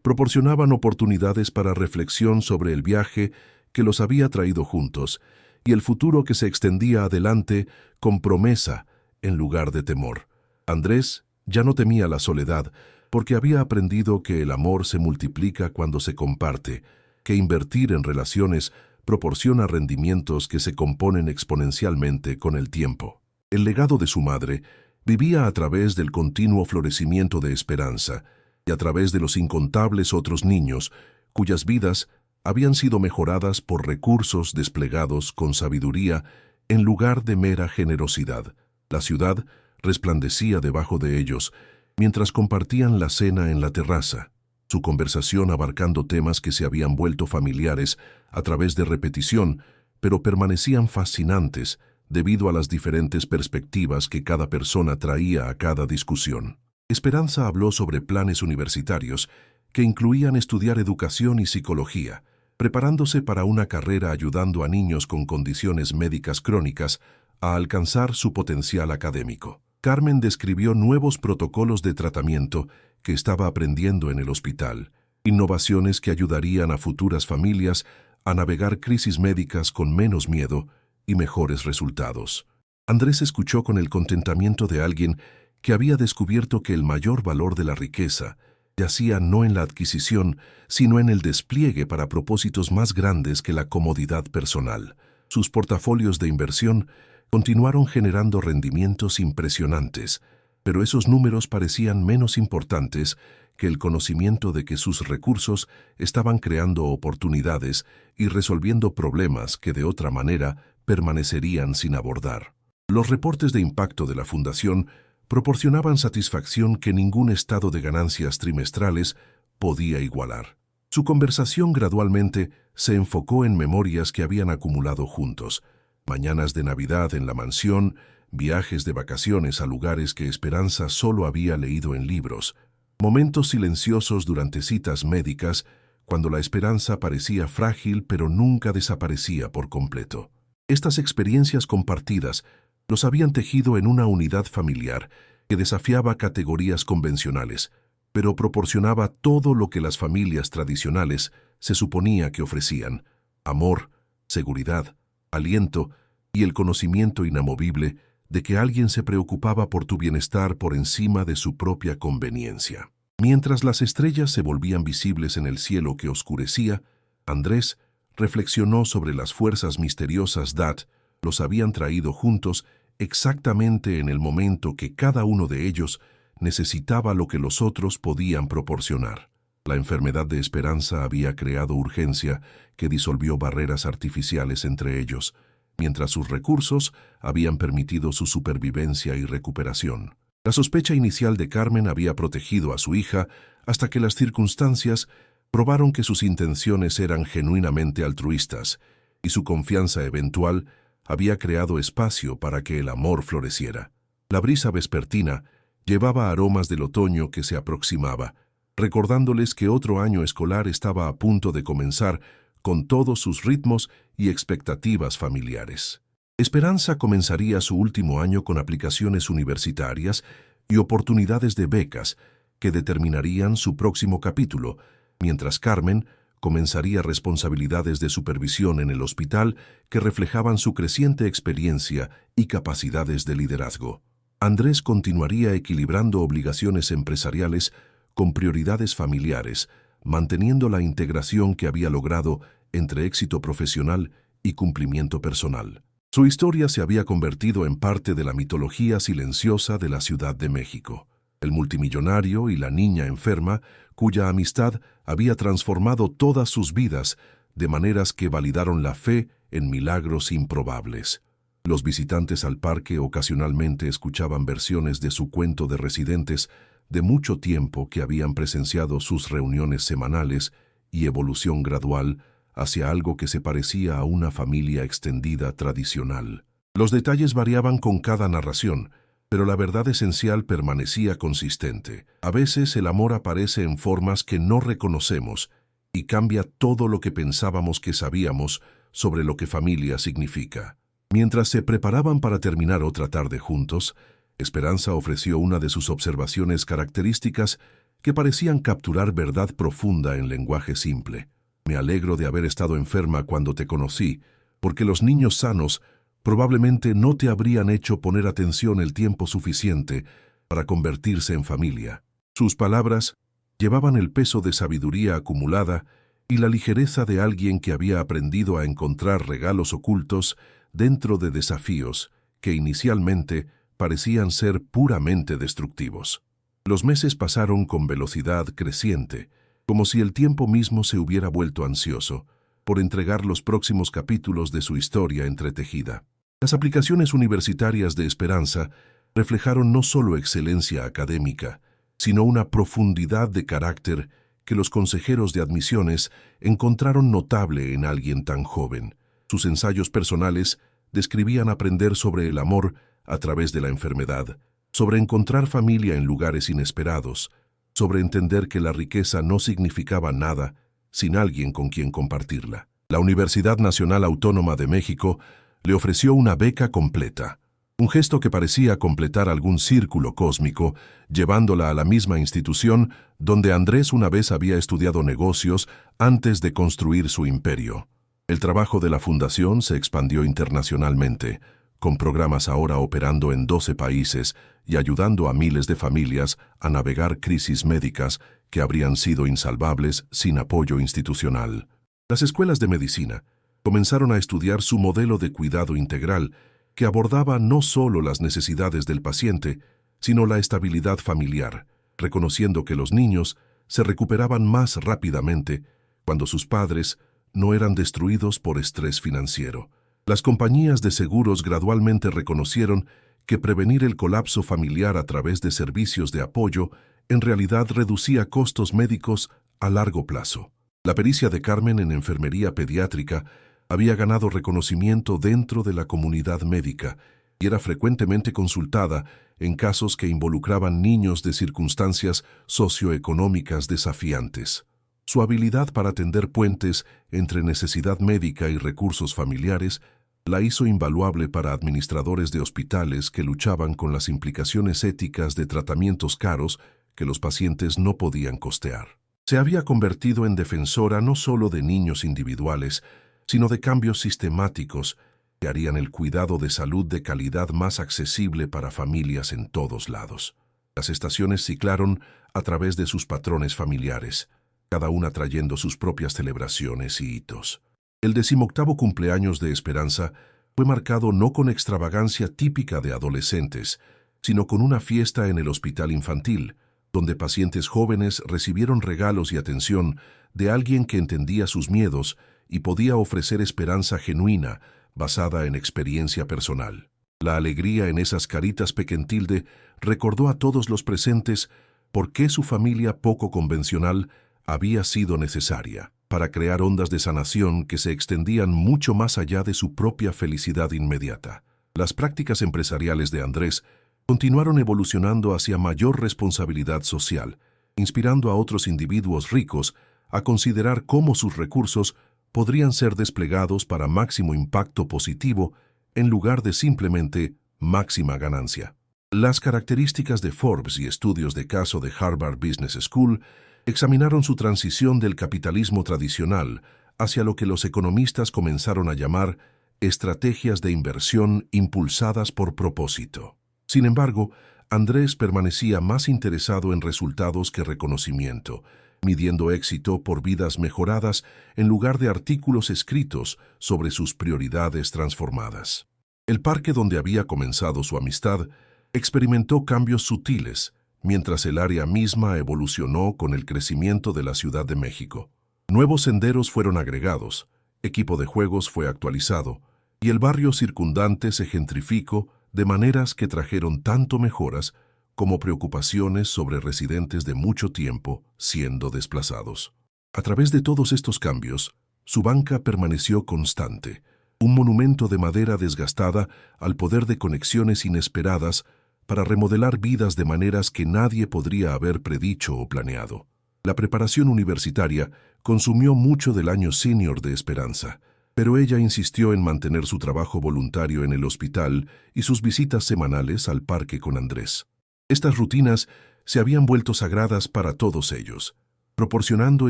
proporcionaban oportunidades para reflexión sobre el viaje que los había traído juntos y el futuro que se extendía adelante con promesa en lugar de temor. Andrés ya no temía la soledad porque había aprendido que el amor se multiplica cuando se comparte, que invertir en relaciones proporciona rendimientos que se componen exponencialmente con el tiempo. El legado de su madre vivía a través del continuo florecimiento de Esperanza y a través de los incontables otros niños cuyas vidas habían sido mejoradas por recursos desplegados con sabiduría en lugar de mera generosidad. La ciudad resplandecía debajo de ellos mientras compartían la cena en la terraza, su conversación abarcando temas que se habían vuelto familiares a través de repetición, pero permanecían fascinantes debido a las diferentes perspectivas que cada persona traía a cada discusión. Esperanza habló sobre planes universitarios que incluían estudiar educación y psicología, preparándose para una carrera ayudando a niños con condiciones médicas crónicas a alcanzar su potencial académico. Carmen describió nuevos protocolos de tratamiento que estaba aprendiendo en el hospital, innovaciones que ayudarían a futuras familias a navegar crisis médicas con menos miedo y mejores resultados. Andrés escuchó con el contentamiento de alguien que había descubierto que el mayor valor de la riqueza yacía no en la adquisición, sino en el despliegue para propósitos más grandes que la comodidad personal. Sus portafolios de inversión continuaron generando rendimientos impresionantes, pero esos números parecían menos importantes que el conocimiento de que sus recursos estaban creando oportunidades y resolviendo problemas que de otra manera permanecerían sin abordar. Los reportes de impacto de la Fundación proporcionaban satisfacción que ningún estado de ganancias trimestrales podía igualar. Su conversación gradualmente se enfocó en memorias que habían acumulado juntos, mañanas de Navidad en la mansión, viajes de vacaciones a lugares que Esperanza solo había leído en libros, momentos silenciosos durante citas médicas, cuando la esperanza parecía frágil pero nunca desaparecía por completo. Estas experiencias compartidas los habían tejido en una unidad familiar que desafiaba categorías convencionales, pero proporcionaba todo lo que las familias tradicionales se suponía que ofrecían: amor, seguridad, aliento y el conocimiento inamovible de que alguien se preocupaba por tu bienestar por encima de su propia conveniencia. Mientras las estrellas se volvían visibles en el cielo que oscurecía, Andrés reflexionó sobre las fuerzas misteriosas that los habían traído juntos exactamente en el momento que cada uno de ellos necesitaba lo que los otros podían proporcionar. La enfermedad de Esperanza había creado urgencia que disolvió barreras artificiales entre ellos, mientras sus recursos habían permitido su supervivencia y recuperación. La sospecha inicial de Carmen había protegido a su hija hasta que las circunstancias probaron que sus intenciones eran genuinamente altruistas y su confianza eventual había creado espacio para que el amor floreciera. La brisa vespertina llevaba aromas del otoño que se aproximaba, recordándoles que otro año escolar estaba a punto de comenzar con todos sus ritmos y expectativas familiares. Esperanza comenzaría su último año con aplicaciones universitarias y oportunidades de becas que determinarían su próximo capítulo, mientras Carmen comenzaría responsabilidades de supervisión en el hospital que reflejaban su creciente experiencia y capacidades de liderazgo. Andrés continuaría equilibrando obligaciones empresariales con prioridades familiares, manteniendo la integración que había logrado entre éxito profesional y cumplimiento personal. Su historia se había convertido en parte de la mitología silenciosa de la Ciudad de México. El multimillonario y la niña enferma, cuya amistad había transformado todas sus vidas de maneras que validaron la fe en milagros improbables. Los visitantes al parque ocasionalmente escuchaban versiones de su cuento de residentes de mucho tiempo que habían presenciado sus reuniones semanales y evolución gradual hacia algo que se parecía a una familia extendida tradicional. Los detalles variaban con cada narración, pero la verdad esencial permanecía consistente. A veces el amor aparece en formas que no reconocemos y cambia todo lo que pensábamos que sabíamos sobre lo que familia significa. Mientras se preparaban para terminar otra tarde juntos, Esperanza ofreció una de sus observaciones características que parecían capturar verdad profunda en lenguaje simple. Me alegro de haber estado enferma cuando te conocí, porque los niños sanos probablemente no te habrían hecho poner atención el tiempo suficiente para convertirse en familia. Sus palabras llevaban el peso de sabiduría acumulada y la ligereza de alguien que había aprendido a encontrar regalos ocultos dentro de desafíos que inicialmente parecían ser puramente destructivos. Los meses pasaron con velocidad creciente, como si el tiempo mismo se hubiera vuelto ansioso por entregar los próximos capítulos de su historia entretejida. Las aplicaciones universitarias de Esperanza reflejaron no solo excelencia académica, sino una profundidad de carácter que los consejeros de admisiones encontraron notable en alguien tan joven. Sus ensayos personales describían aprender sobre el amor a través de la enfermedad, sobre encontrar familia en lugares inesperados, sobre entender que la riqueza no significaba nada sin alguien con quien compartirla. La Universidad Nacional Autónoma de México le ofreció una beca completa, un gesto que parecía completar algún círculo cósmico, llevándola a la misma institución donde Andrés una vez había estudiado negocios antes de construir su imperio. El trabajo de la fundación se expandió internacionalmente, con programas ahora operando en 12 países y ayudando a miles de familias a navegar crisis médicas que habrían sido insalvables sin apoyo institucional. Las escuelas de medicina comenzaron a estudiar su modelo de cuidado integral, que abordaba no solo las necesidades del paciente, sino la estabilidad familiar, reconociendo que los niños se recuperaban más rápidamente cuando sus padres no eran destruidos por estrés financiero. Las compañías de seguros gradualmente reconocieron que prevenir el colapso familiar a través de servicios de apoyo en realidad reducía costos médicos a largo plazo. La pericia de Carmen en enfermería pediátrica había ganado reconocimiento dentro de la comunidad médica y era frecuentemente consultada en casos que involucraban niños de circunstancias socioeconómicas desafiantes. Su habilidad para tender puentes entre necesidad médica y recursos familiares la hizo invaluable para administradores de hospitales que luchaban con las implicaciones éticas de tratamientos caros que los pacientes no podían costear. Se había convertido en defensora no solo de niños individuales, sino de cambios sistemáticos que harían el cuidado de salud de calidad más accesible para familias en todos lados. Las estaciones ciclaron a través de sus patrones familiares, cada una trayendo sus propias celebraciones y hitos. El 18º cumpleaños de Esperanza fue marcado no con extravagancia típica de adolescentes, sino con una fiesta en el hospital infantil, donde pacientes jóvenes recibieron regalos y atención de alguien que entendía sus miedos y podía ofrecer esperanza genuina basada en experiencia personal. La alegría en esas caritas pequentilde recordó a todos los presentes por qué su familia poco convencional había sido necesaria para crear ondas de sanación que se extendían mucho más allá de su propia felicidad inmediata. Las prácticas empresariales de Andrés continuaron evolucionando hacia mayor responsabilidad social, inspirando a otros individuos ricos a considerar cómo sus recursos podrían ser desplegados para máximo impacto positivo en lugar de simplemente máxima ganancia. Las características de Forbes y estudios de caso de Harvard Business School examinaron su transición del capitalismo tradicional hacia lo que los economistas comenzaron a llamar estrategias de inversión impulsadas por propósito. Sin embargo, Andrés permanecía más interesado en resultados que reconocimiento, midiendo éxito por vidas mejoradas en lugar de artículos escritos sobre sus prioridades transformadas. El parque donde había comenzado su amistad experimentó cambios sutiles, mientras el área misma evolucionó con el crecimiento de la Ciudad de México. Nuevos senderos fueron agregados, equipo de juegos fue actualizado, y el barrio circundante se gentrificó de maneras que trajeron tanto mejoras como preocupaciones sobre residentes de mucho tiempo siendo desplazados. A través de todos estos cambios, su banca permaneció constante, un monumento de madera desgastada al poder de conexiones inesperadas para remodelar vidas de maneras que nadie podría haber predicho o planeado. La preparación universitaria consumió mucho del año senior de Esperanza, pero ella insistió en mantener su trabajo voluntario en el hospital y sus visitas semanales al parque con Andrés. Estas rutinas se habían vuelto sagradas para todos ellos, proporcionando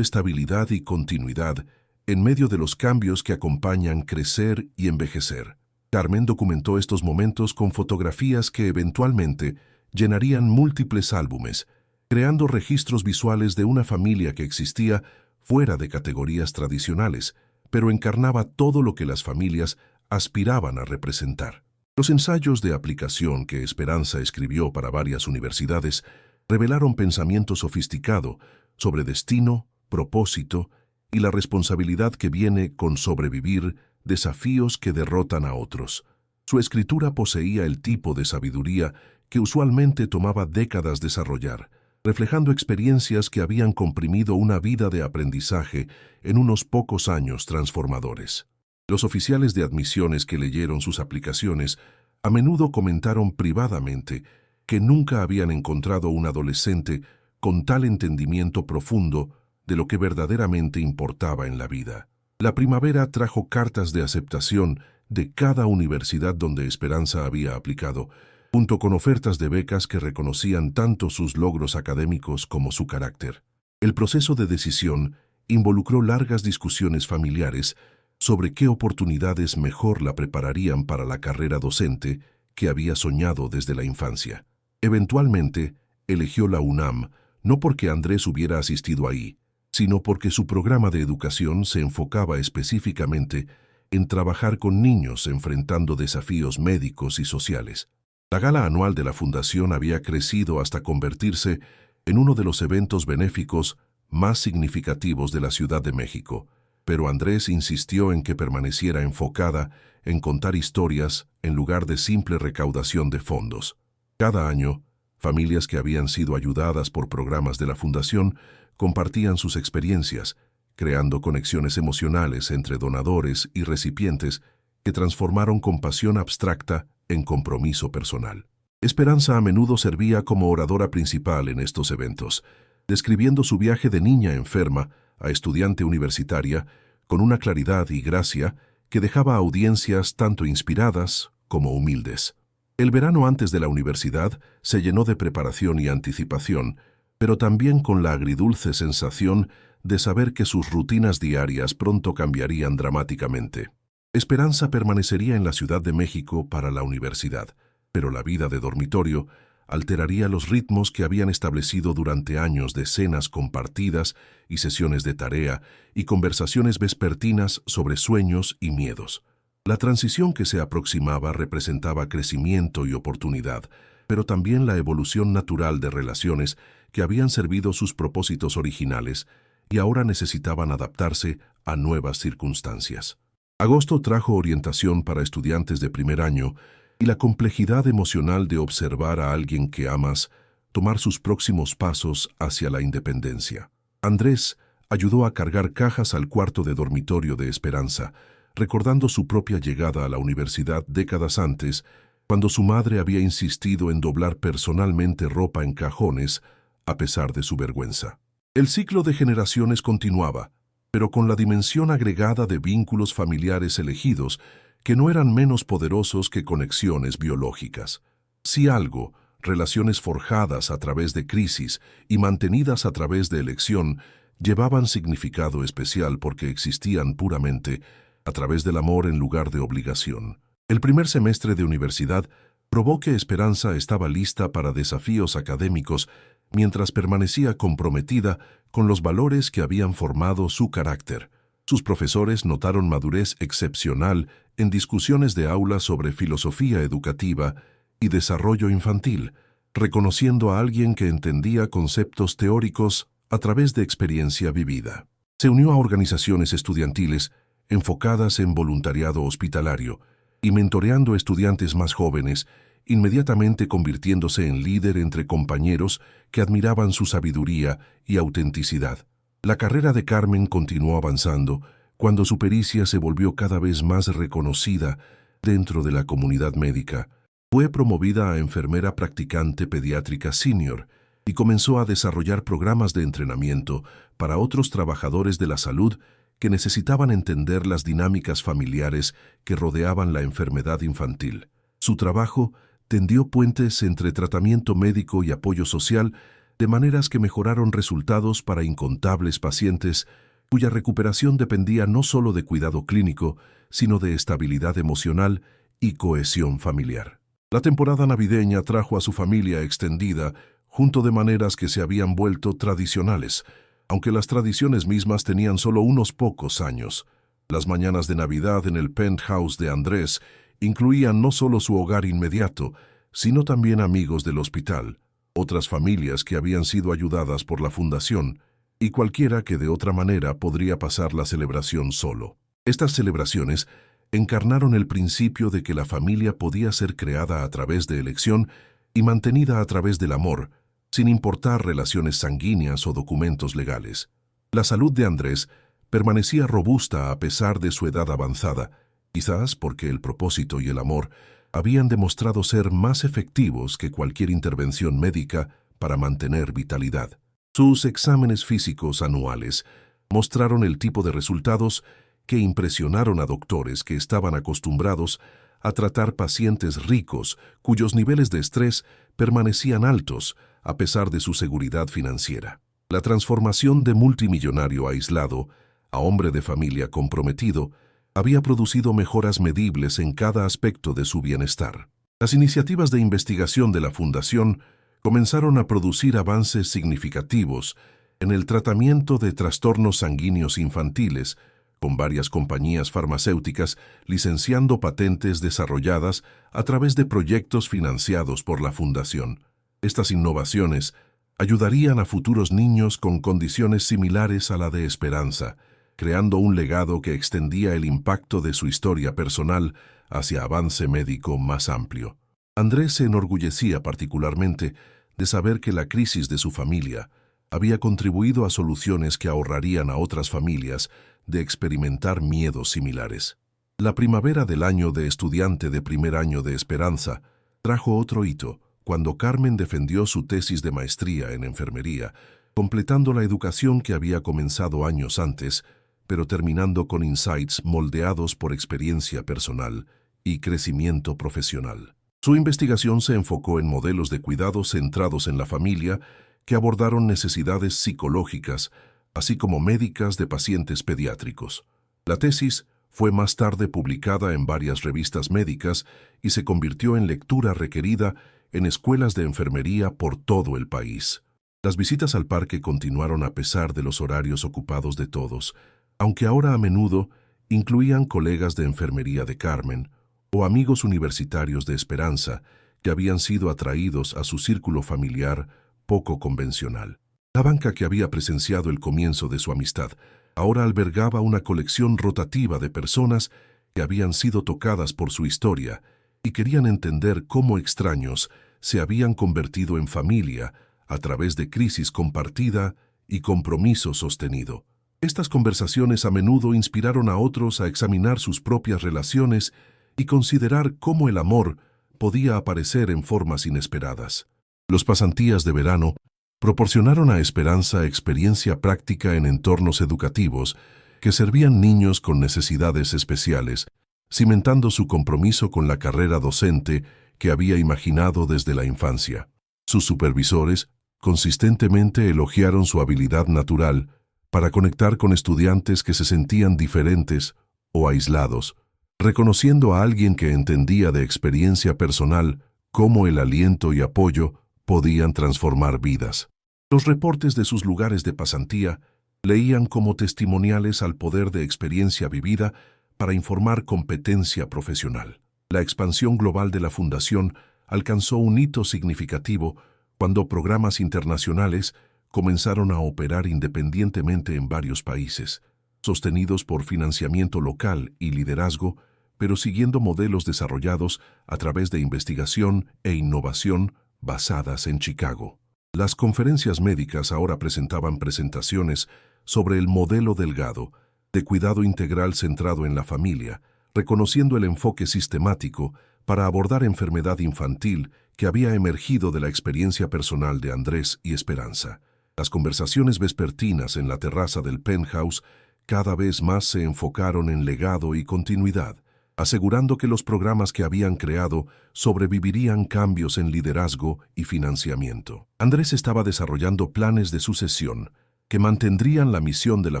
estabilidad y continuidad en medio de los cambios que acompañan crecer y envejecer. Carmen documentó estos momentos con fotografías que eventualmente llenarían múltiples álbumes, creando registros visuales de una familia que existía fuera de categorías tradicionales, pero encarnaba todo lo que las familias aspiraban a representar. Los ensayos de aplicación que Esperanza escribió para varias universidades revelaron pensamiento sofisticado sobre destino, propósito y la responsabilidad que viene con sobrevivir desafíos que derrotan a otros. Su escritura poseía el tipo de sabiduría que usualmente tomaba décadas desarrollar, reflejando experiencias que habían comprimido una vida de aprendizaje en unos pocos años transformadores. Los oficiales de admisiones que leyeron sus aplicaciones a menudo comentaron privadamente que nunca habían encontrado un adolescente con tal entendimiento profundo de lo que verdaderamente importaba en la vida. La primavera trajo cartas de aceptación de cada universidad donde Esperanza había aplicado, junto con ofertas de becas que reconocían tanto sus logros académicos como su carácter. El proceso de decisión involucró largas discusiones familiares sobre qué oportunidades mejor la prepararían para la carrera docente que había soñado desde la infancia. Eventualmente, eligió la UNAM, no porque Andrés hubiera asistido ahí, sino porque su programa de educación se enfocaba específicamente en trabajar con niños enfrentando desafíos médicos y sociales. La gala anual de la Fundación había crecido hasta convertirse en uno de los eventos benéficos más significativos de la Ciudad de México, pero Andrés insistió en que permaneciera enfocada en contar historias en lugar de simple recaudación de fondos. Cada año, familias que habían sido ayudadas por programas de la Fundación compartían sus experiencias, creando conexiones emocionales entre donadores y recipientes que transformaron compasión abstracta en compromiso personal. Esperanza a menudo servía como oradora principal en estos eventos, describiendo su viaje de niña enferma a estudiante universitaria con una claridad y gracia que dejaba a audiencias tanto inspiradas como humildes. El verano antes de la universidad se llenó de preparación y anticipación, pero también con la agridulce sensación de saber que sus rutinas diarias pronto cambiarían dramáticamente. Esperanza permanecería en la Ciudad de México para la universidad, pero la vida de dormitorio alteraría los ritmos que habían establecido durante años de cenas compartidas y sesiones de tarea y conversaciones vespertinas sobre sueños y miedos. La transición que se aproximaba representaba crecimiento y oportunidad, pero también la evolución natural de relaciones que habían servido sus propósitos originales y ahora necesitaban adaptarse a nuevas circunstancias. Agosto trajo orientación para estudiantes de primer año y la complejidad emocional de observar a alguien que amas tomar sus próximos pasos hacia la independencia. Andrés ayudó a cargar cajas al cuarto de dormitorio de Esperanza, recordando su propia llegada a la universidad décadas antes, cuando su madre había insistido en doblar personalmente ropa en cajones a pesar de su vergüenza. El ciclo de generaciones continuaba, pero con la dimensión agregada de vínculos familiares elegidos que no eran menos poderosos que conexiones biológicas. Si algo, relaciones forjadas a través de crisis y mantenidas a través de elección, llevaban significado especial porque existían puramente a través del amor en lugar de obligación. El primer semestre de universidad probó que Esperanza estaba lista para desafíos académicos mientras permanecía comprometida con los valores que habían formado su carácter. Sus profesores notaron madurez excepcional en discusiones de aula sobre filosofía educativa y desarrollo infantil, reconociendo a alguien que entendía conceptos teóricos a través de experiencia vivida. Se unió a organizaciones estudiantiles enfocadas en voluntariado hospitalario y mentoreando estudiantes más jóvenes, inmediatamente convirtiéndose en líder entre compañeros que admiraban su sabiduría y autenticidad. La carrera de Carmen continuó avanzando cuando su pericia se volvió cada vez más reconocida dentro de la comunidad médica. Fue promovida a enfermera practicante pediátrica senior y comenzó a desarrollar programas de entrenamiento para otros trabajadores de la salud que necesitaban entender las dinámicas familiares que rodeaban la enfermedad infantil. Su trabajo tendió puentes entre tratamiento médico y apoyo social, de maneras que mejoraron resultados para incontables pacientes cuya recuperación dependía no solo de cuidado clínico, sino de estabilidad emocional y cohesión familiar. La temporada navideña trajo a su familia extendida junto de maneras que se habían vuelto tradicionales, aunque las tradiciones mismas tenían solo unos pocos años. Las mañanas de Navidad en el penthouse de Andrés incluían no solo su hogar inmediato, sino también amigos del hospital, otras familias que habían sido ayudadas por la fundación, y cualquiera que de otra manera podría pasar la celebración solo. Estas celebraciones encarnaron el principio de que la familia podía ser creada a través de elección y mantenida a través del amor, sin importar relaciones sanguíneas o documentos legales. La salud de Andrés permanecía robusta a pesar de su edad avanzada, quizás porque el propósito y el amor habían demostrado ser más efectivos que cualquier intervención médica para mantener vitalidad. Sus exámenes físicos anuales mostraron el tipo de resultados que impresionaron a doctores que estaban acostumbrados a tratar pacientes ricos cuyos niveles de estrés permanecían altos a pesar de su seguridad financiera. La transformación de multimillonario aislado a hombre de familia comprometido había producido mejoras medibles en cada aspecto de su bienestar. Las iniciativas de investigación de la Fundación comenzaron a producir avances significativos en el tratamiento de trastornos sanguíneos infantiles, con varias compañías farmacéuticas licenciando patentes desarrolladas a través de proyectos financiados por la Fundación. Estas innovaciones ayudarían a futuros niños con condiciones similares a la de Esperanza, creando un legado que extendía el impacto de su historia personal hacia avance médico más amplio. Andrés se enorgullecía particularmente de saber que la crisis de su familia había contribuido a soluciones que ahorrarían a otras familias de experimentar miedos similares. La primavera del año de estudiante de primer año de Esperanza trajo otro hito, cuando Carmen defendió su tesis de maestría en enfermería, completando la educación que había comenzado años antes, pero terminando con insights moldeados por experiencia personal y crecimiento profesional. Su investigación se enfocó en modelos de cuidado centrados en la familia que abordaron necesidades psicológicas, así como médicas de pacientes pediátricos. La tesis fue más tarde publicada en varias revistas médicas y se convirtió en lectura requerida en escuelas de enfermería por todo el país. Las visitas al parque continuaron a pesar de los horarios ocupados de todos, aunque ahora a menudo incluían colegas de enfermería de Carmen o amigos universitarios de Esperanza que habían sido atraídos a su círculo familiar poco convencional. La banca que había presenciado el comienzo de su amistad ahora albergaba una colección rotativa de personas que habían sido tocadas por su historia y querían entender cómo extraños se habían convertido en familia a través de crisis compartida y compromiso sostenido. Estas conversaciones a menudo inspiraron a otros a examinar sus propias relaciones y considerar cómo el amor podía aparecer en formas inesperadas. Los pasantías de verano proporcionaron a Esperanza experiencia práctica en entornos educativos que servían niños con necesidades especiales, cimentando su compromiso con la carrera docente que había imaginado desde la infancia. Sus supervisores consistentemente elogiaron su habilidad natural para conectar con estudiantes que se sentían diferentes o aislados, reconociendo a alguien que entendía de experiencia personal cómo el aliento y apoyo podían transformar vidas. Los reportes de sus lugares de pasantía leían como testimoniales al poder de experiencia vivida para informar competencia profesional. La expansión global de la Fundación alcanzó un hito significativo cuando programas internacionales comenzaron a operar independientemente en varios países, sostenidos por financiamiento local y liderazgo, pero siguiendo modelos desarrollados a través de investigación e innovación basadas en Chicago. Las conferencias médicas ahora presentaban presentaciones sobre el modelo Delgado, de cuidado integral centrado en la familia, reconociendo el enfoque sistemático para abordar enfermedad infantil que había emergido de la experiencia personal de Andrés y Esperanza. Las conversaciones vespertinas en la terraza del penthouse cada vez más se enfocaron en legado y continuidad, asegurando que los programas que habían creado sobrevivirían cambios en liderazgo y financiamiento. Andrés estaba desarrollando planes de sucesión que mantendrían la misión de la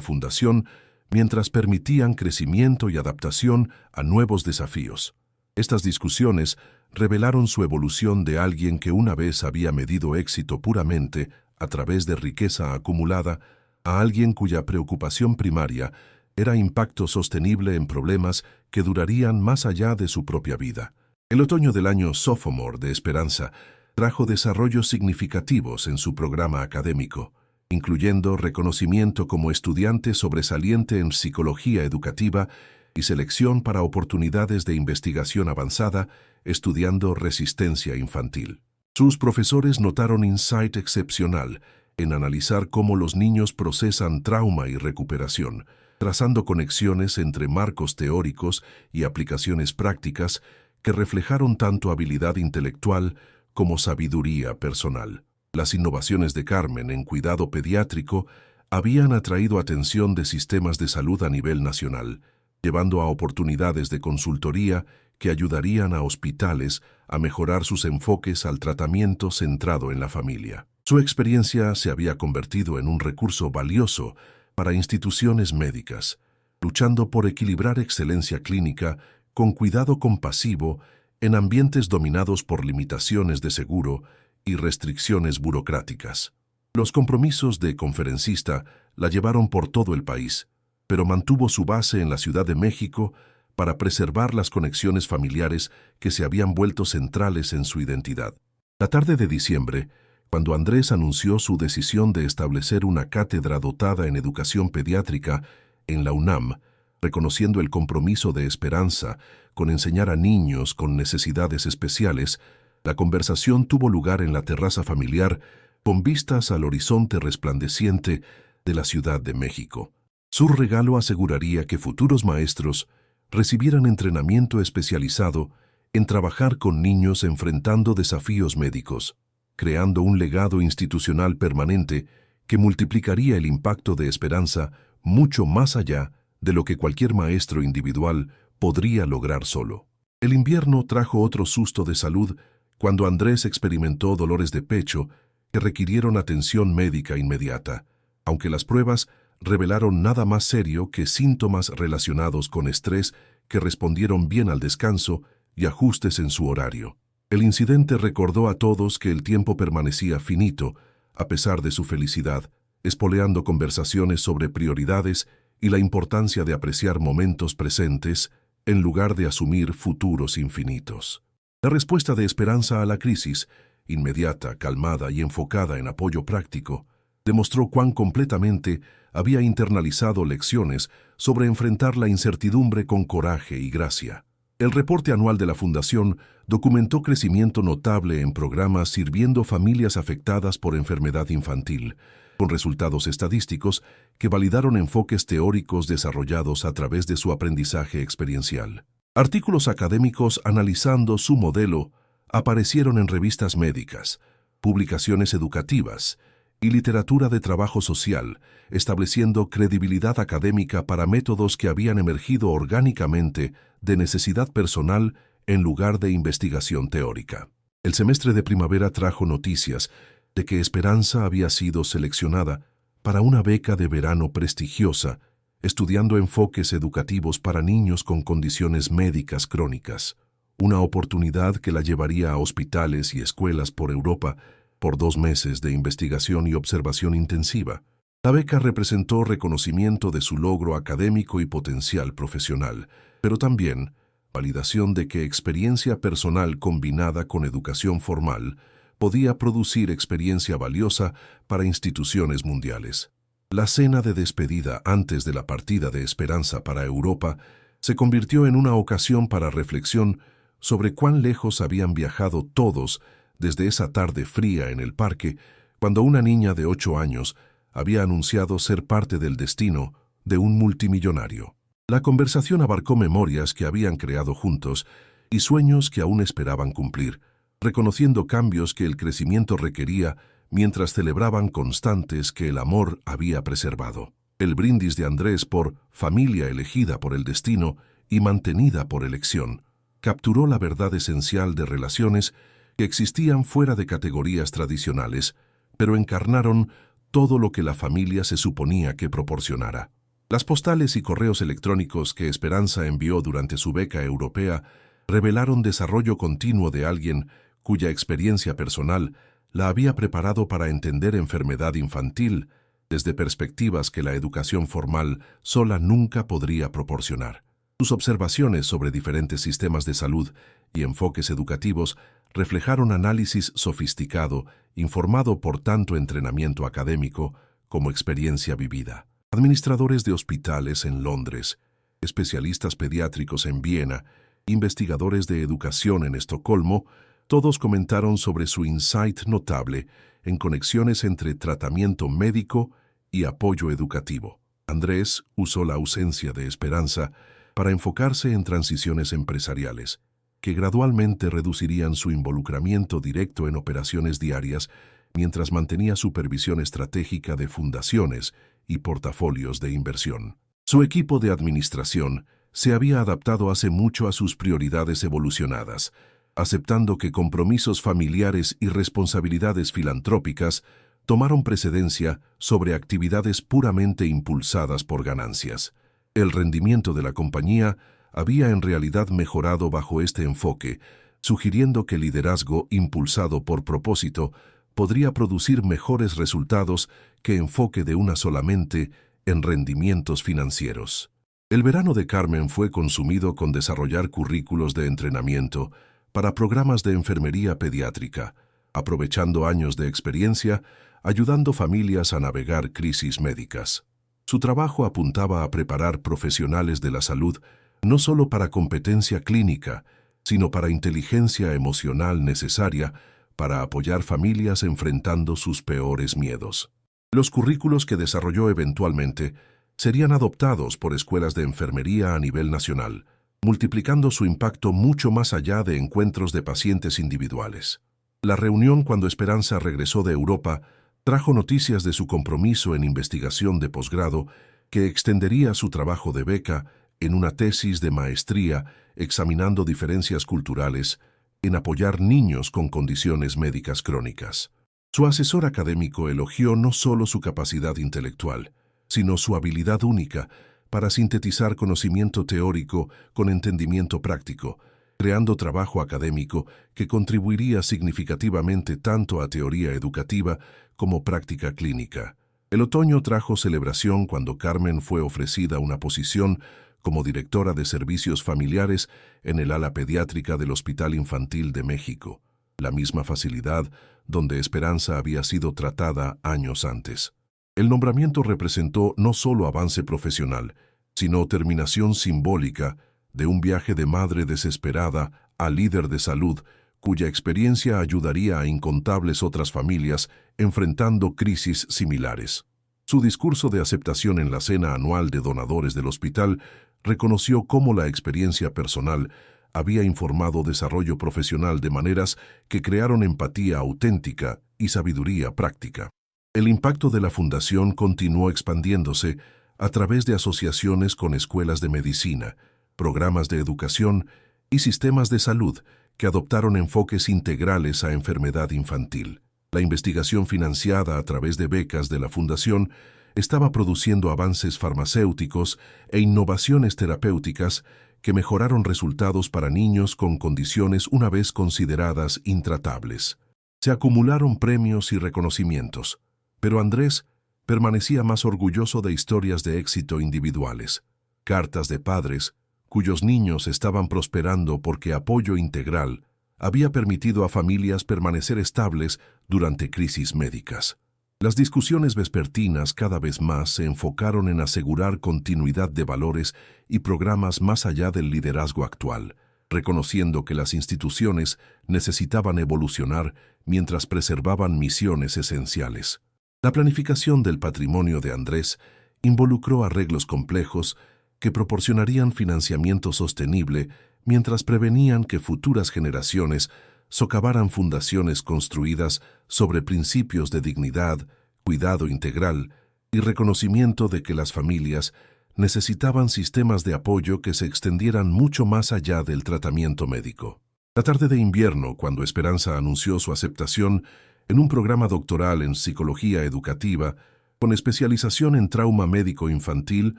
Fundación mientras permitían crecimiento y adaptación a nuevos desafíos. Estas discusiones revelaron su evolución de alguien que una vez había medido éxito puramente a través de riqueza acumulada a alguien cuya preocupación primaria era impacto sostenible en problemas que durarían más allá de su propia vida. El otoño del año sophomore de Esperanza trajo desarrollos significativos en su programa académico, incluyendo reconocimiento como estudiante sobresaliente en psicología educativa y selección para oportunidades de investigación avanzada estudiando resistencia infantil. Sus profesores notaron insight excepcional en analizar cómo los niños procesan trauma y recuperación, trazando conexiones entre marcos teóricos y aplicaciones prácticas que reflejaron tanto habilidad intelectual como sabiduría personal. Las innovaciones de Carmen en cuidado pediátrico habían atraído atención de sistemas de salud a nivel nacional, llevando a oportunidades de consultoría que ayudarían a hospitales a mejorar sus enfoques al tratamiento centrado en la familia. Su experiencia se había convertido en un recurso valioso para instituciones médicas, luchando por equilibrar excelencia clínica con cuidado compasivo en ambientes dominados por limitaciones de seguro y restricciones burocráticas. Los compromisos de conferencista la llevaron por todo el país, pero mantuvo su base en la Ciudad de México para preservar las conexiones familiares que se habían vuelto centrales en su identidad. La tarde de diciembre, cuando Andrés anunció su decisión de establecer una cátedra dotada en educación pediátrica en la UNAM, reconociendo el compromiso de Esperanza con enseñar a niños con necesidades especiales, la conversación tuvo lugar en la terraza familiar con vistas al horizonte resplandeciente de la Ciudad de México. Su regalo aseguraría que futuros maestros recibieran entrenamiento especializado en trabajar con niños enfrentando desafíos médicos, creando un legado institucional permanente que multiplicaría el impacto de Esperanza mucho más allá de lo que cualquier maestro individual podría lograr solo. El invierno trajo otro susto de salud cuando Andrés experimentó dolores de pecho que requirieron atención médica inmediata, aunque las pruebas revelaron nada más serio que síntomas relacionados con estrés que respondieron bien al descanso y ajustes en su horario. El incidente recordó a todos que el tiempo permanecía finito, a pesar de su felicidad, espoleando conversaciones sobre prioridades y la importancia de apreciar momentos presentes en lugar de asumir futuros infinitos. La respuesta de Esperanza a la crisis, inmediata, calmada y enfocada en apoyo práctico, demostró cuán completamente había internalizado lecciones sobre enfrentar la incertidumbre con coraje y gracia. El reporte anual de la Fundación documentó crecimiento notable en programas sirviendo familias afectadas por enfermedad infantil, con resultados estadísticos que validaron enfoques teóricos desarrollados a través de su aprendizaje experiencial. Artículos académicos analizando su modelo aparecieron en revistas médicas, publicaciones educativas y literatura de trabajo social, estableciendo credibilidad académica para métodos que habían emergido orgánicamente de necesidad personal en lugar de investigación teórica. El semestre de primavera trajo noticias de que Esperanza había sido seleccionada para una beca de verano prestigiosa, estudiando enfoques educativos para niños con condiciones médicas crónicas, una oportunidad que la llevaría a hospitales y escuelas por Europa, por 2 meses de investigación y observación intensiva. La beca representó reconocimiento de su logro académico y potencial profesional, pero también validación de que experiencia personal combinada con educación formal podía producir experiencia valiosa para instituciones mundiales. La cena de despedida antes de la partida de Esperanza para Europa se convirtió en una ocasión para reflexión sobre cuán lejos habían viajado todos desde esa tarde fría en el parque, cuando una niña de 8 años había anunciado ser parte del destino de un multimillonario. La conversación abarcó memorias que habían creado juntos y sueños que aún esperaban cumplir, reconociendo cambios que el crecimiento requería mientras celebraban constantes que el amor había preservado. El brindis de Andrés por familia elegida por el destino y mantenida por elección capturó la verdad esencial de relaciones que existían fuera de categorías tradicionales, pero encarnaron todo lo que la familia se suponía que proporcionara. Las postales y correos electrónicos que Esperanza envió durante su beca europea revelaron desarrollo continuo de alguien cuya experiencia personal la había preparado para entender enfermedad infantil desde perspectivas que la educación formal sola nunca podría proporcionar. Sus observaciones sobre diferentes sistemas de salud y enfoques educativos reflejaron análisis sofisticado, informado por tanto entrenamiento académico como experiencia vivida. Administradores de hospitales en Londres, especialistas pediátricos en Viena, investigadores de educación en Estocolmo, todos comentaron sobre su insight notable en conexiones entre tratamiento médico y apoyo educativo. Andrés usó la ausencia de Esperanza para enfocarse en transiciones empresariales, que gradualmente reducirían su involucramiento directo en operaciones diarias mientras mantenía supervisión estratégica de fundaciones y portafolios de inversión. Su equipo de administración se había adaptado hace mucho a sus prioridades evolucionadas, aceptando que compromisos familiares y responsabilidades filantrópicas tomaron precedencia sobre actividades puramente impulsadas por ganancias. El rendimiento de la compañía había en realidad mejorado bajo este enfoque, sugiriendo que liderazgo impulsado por propósito podría producir mejores resultados que enfoque de una sola mente en rendimientos financieros. El verano de Carmen fue consumido con desarrollar currículos de entrenamiento para programas de enfermería pediátrica, aprovechando años de experiencia, ayudando familias a navegar crisis médicas. Su trabajo apuntaba a preparar profesionales de la salud no solo para competencia clínica, sino para inteligencia emocional necesaria para apoyar familias enfrentando sus peores miedos. Los currículos que desarrolló eventualmente serían adoptados por escuelas de enfermería a nivel nacional, multiplicando su impacto mucho más allá de encuentros de pacientes individuales. La reunión cuando Esperanza regresó de Europa trajo noticias de su compromiso en investigación de posgrado que extendería su trabajo de beca en una tesis de maestría examinando diferencias culturales en apoyar niños con condiciones médicas crónicas. Su asesor académico elogió no solo su capacidad intelectual, sino su habilidad única para sintetizar conocimiento teórico con entendimiento práctico, creando trabajo académico que contribuiría significativamente tanto a teoría educativa como práctica clínica. El otoño trajo celebración cuando Carmen fue ofrecida una posición como directora de servicios familiares en el ala pediátrica del Hospital Infantil de México, la misma facilidad donde Esperanza había sido tratada años antes. El nombramiento representó no solo avance profesional, sino terminación simbólica de un viaje de madre desesperada a líder de salud, cuya experiencia ayudaría a incontables otras familias enfrentando crisis similares. Su discurso de aceptación en la cena anual de donadores del hospital reconoció cómo la experiencia personal había informado desarrollo profesional de maneras que crearon empatía auténtica y sabiduría práctica. El impacto de la fundación continuó expandiéndose a través de asociaciones con escuelas de medicina, programas de educación y sistemas de salud que adoptaron enfoques integrales a enfermedad infantil. La investigación financiada a través de becas de la fundación estaba produciendo avances farmacéuticos e innovaciones terapéuticas que mejoraron resultados para niños con condiciones una vez consideradas intratables. Se acumularon premios y reconocimientos, pero Andrés permanecía más orgulloso de historias de éxito individuales, cartas de padres cuyos niños estaban prosperando porque apoyo integral había permitido a familias permanecer estables durante crisis médicas. Las discusiones vespertinas cada vez más se enfocaron en asegurar continuidad de valores y programas más allá del liderazgo actual, reconociendo que las instituciones necesitaban evolucionar mientras preservaban misiones esenciales. La planificación del patrimonio de Andrés involucró arreglos complejos que proporcionarían financiamiento sostenible mientras prevenían que futuras generaciones socavaran fundaciones construidas sobre principios de dignidad, cuidado integral y reconocimiento de que las familias necesitaban sistemas de apoyo que se extendieran mucho más allá del tratamiento médico. La tarde de invierno, cuando Esperanza anunció su aceptación en un programa doctoral en psicología educativa, con especialización en trauma médico infantil,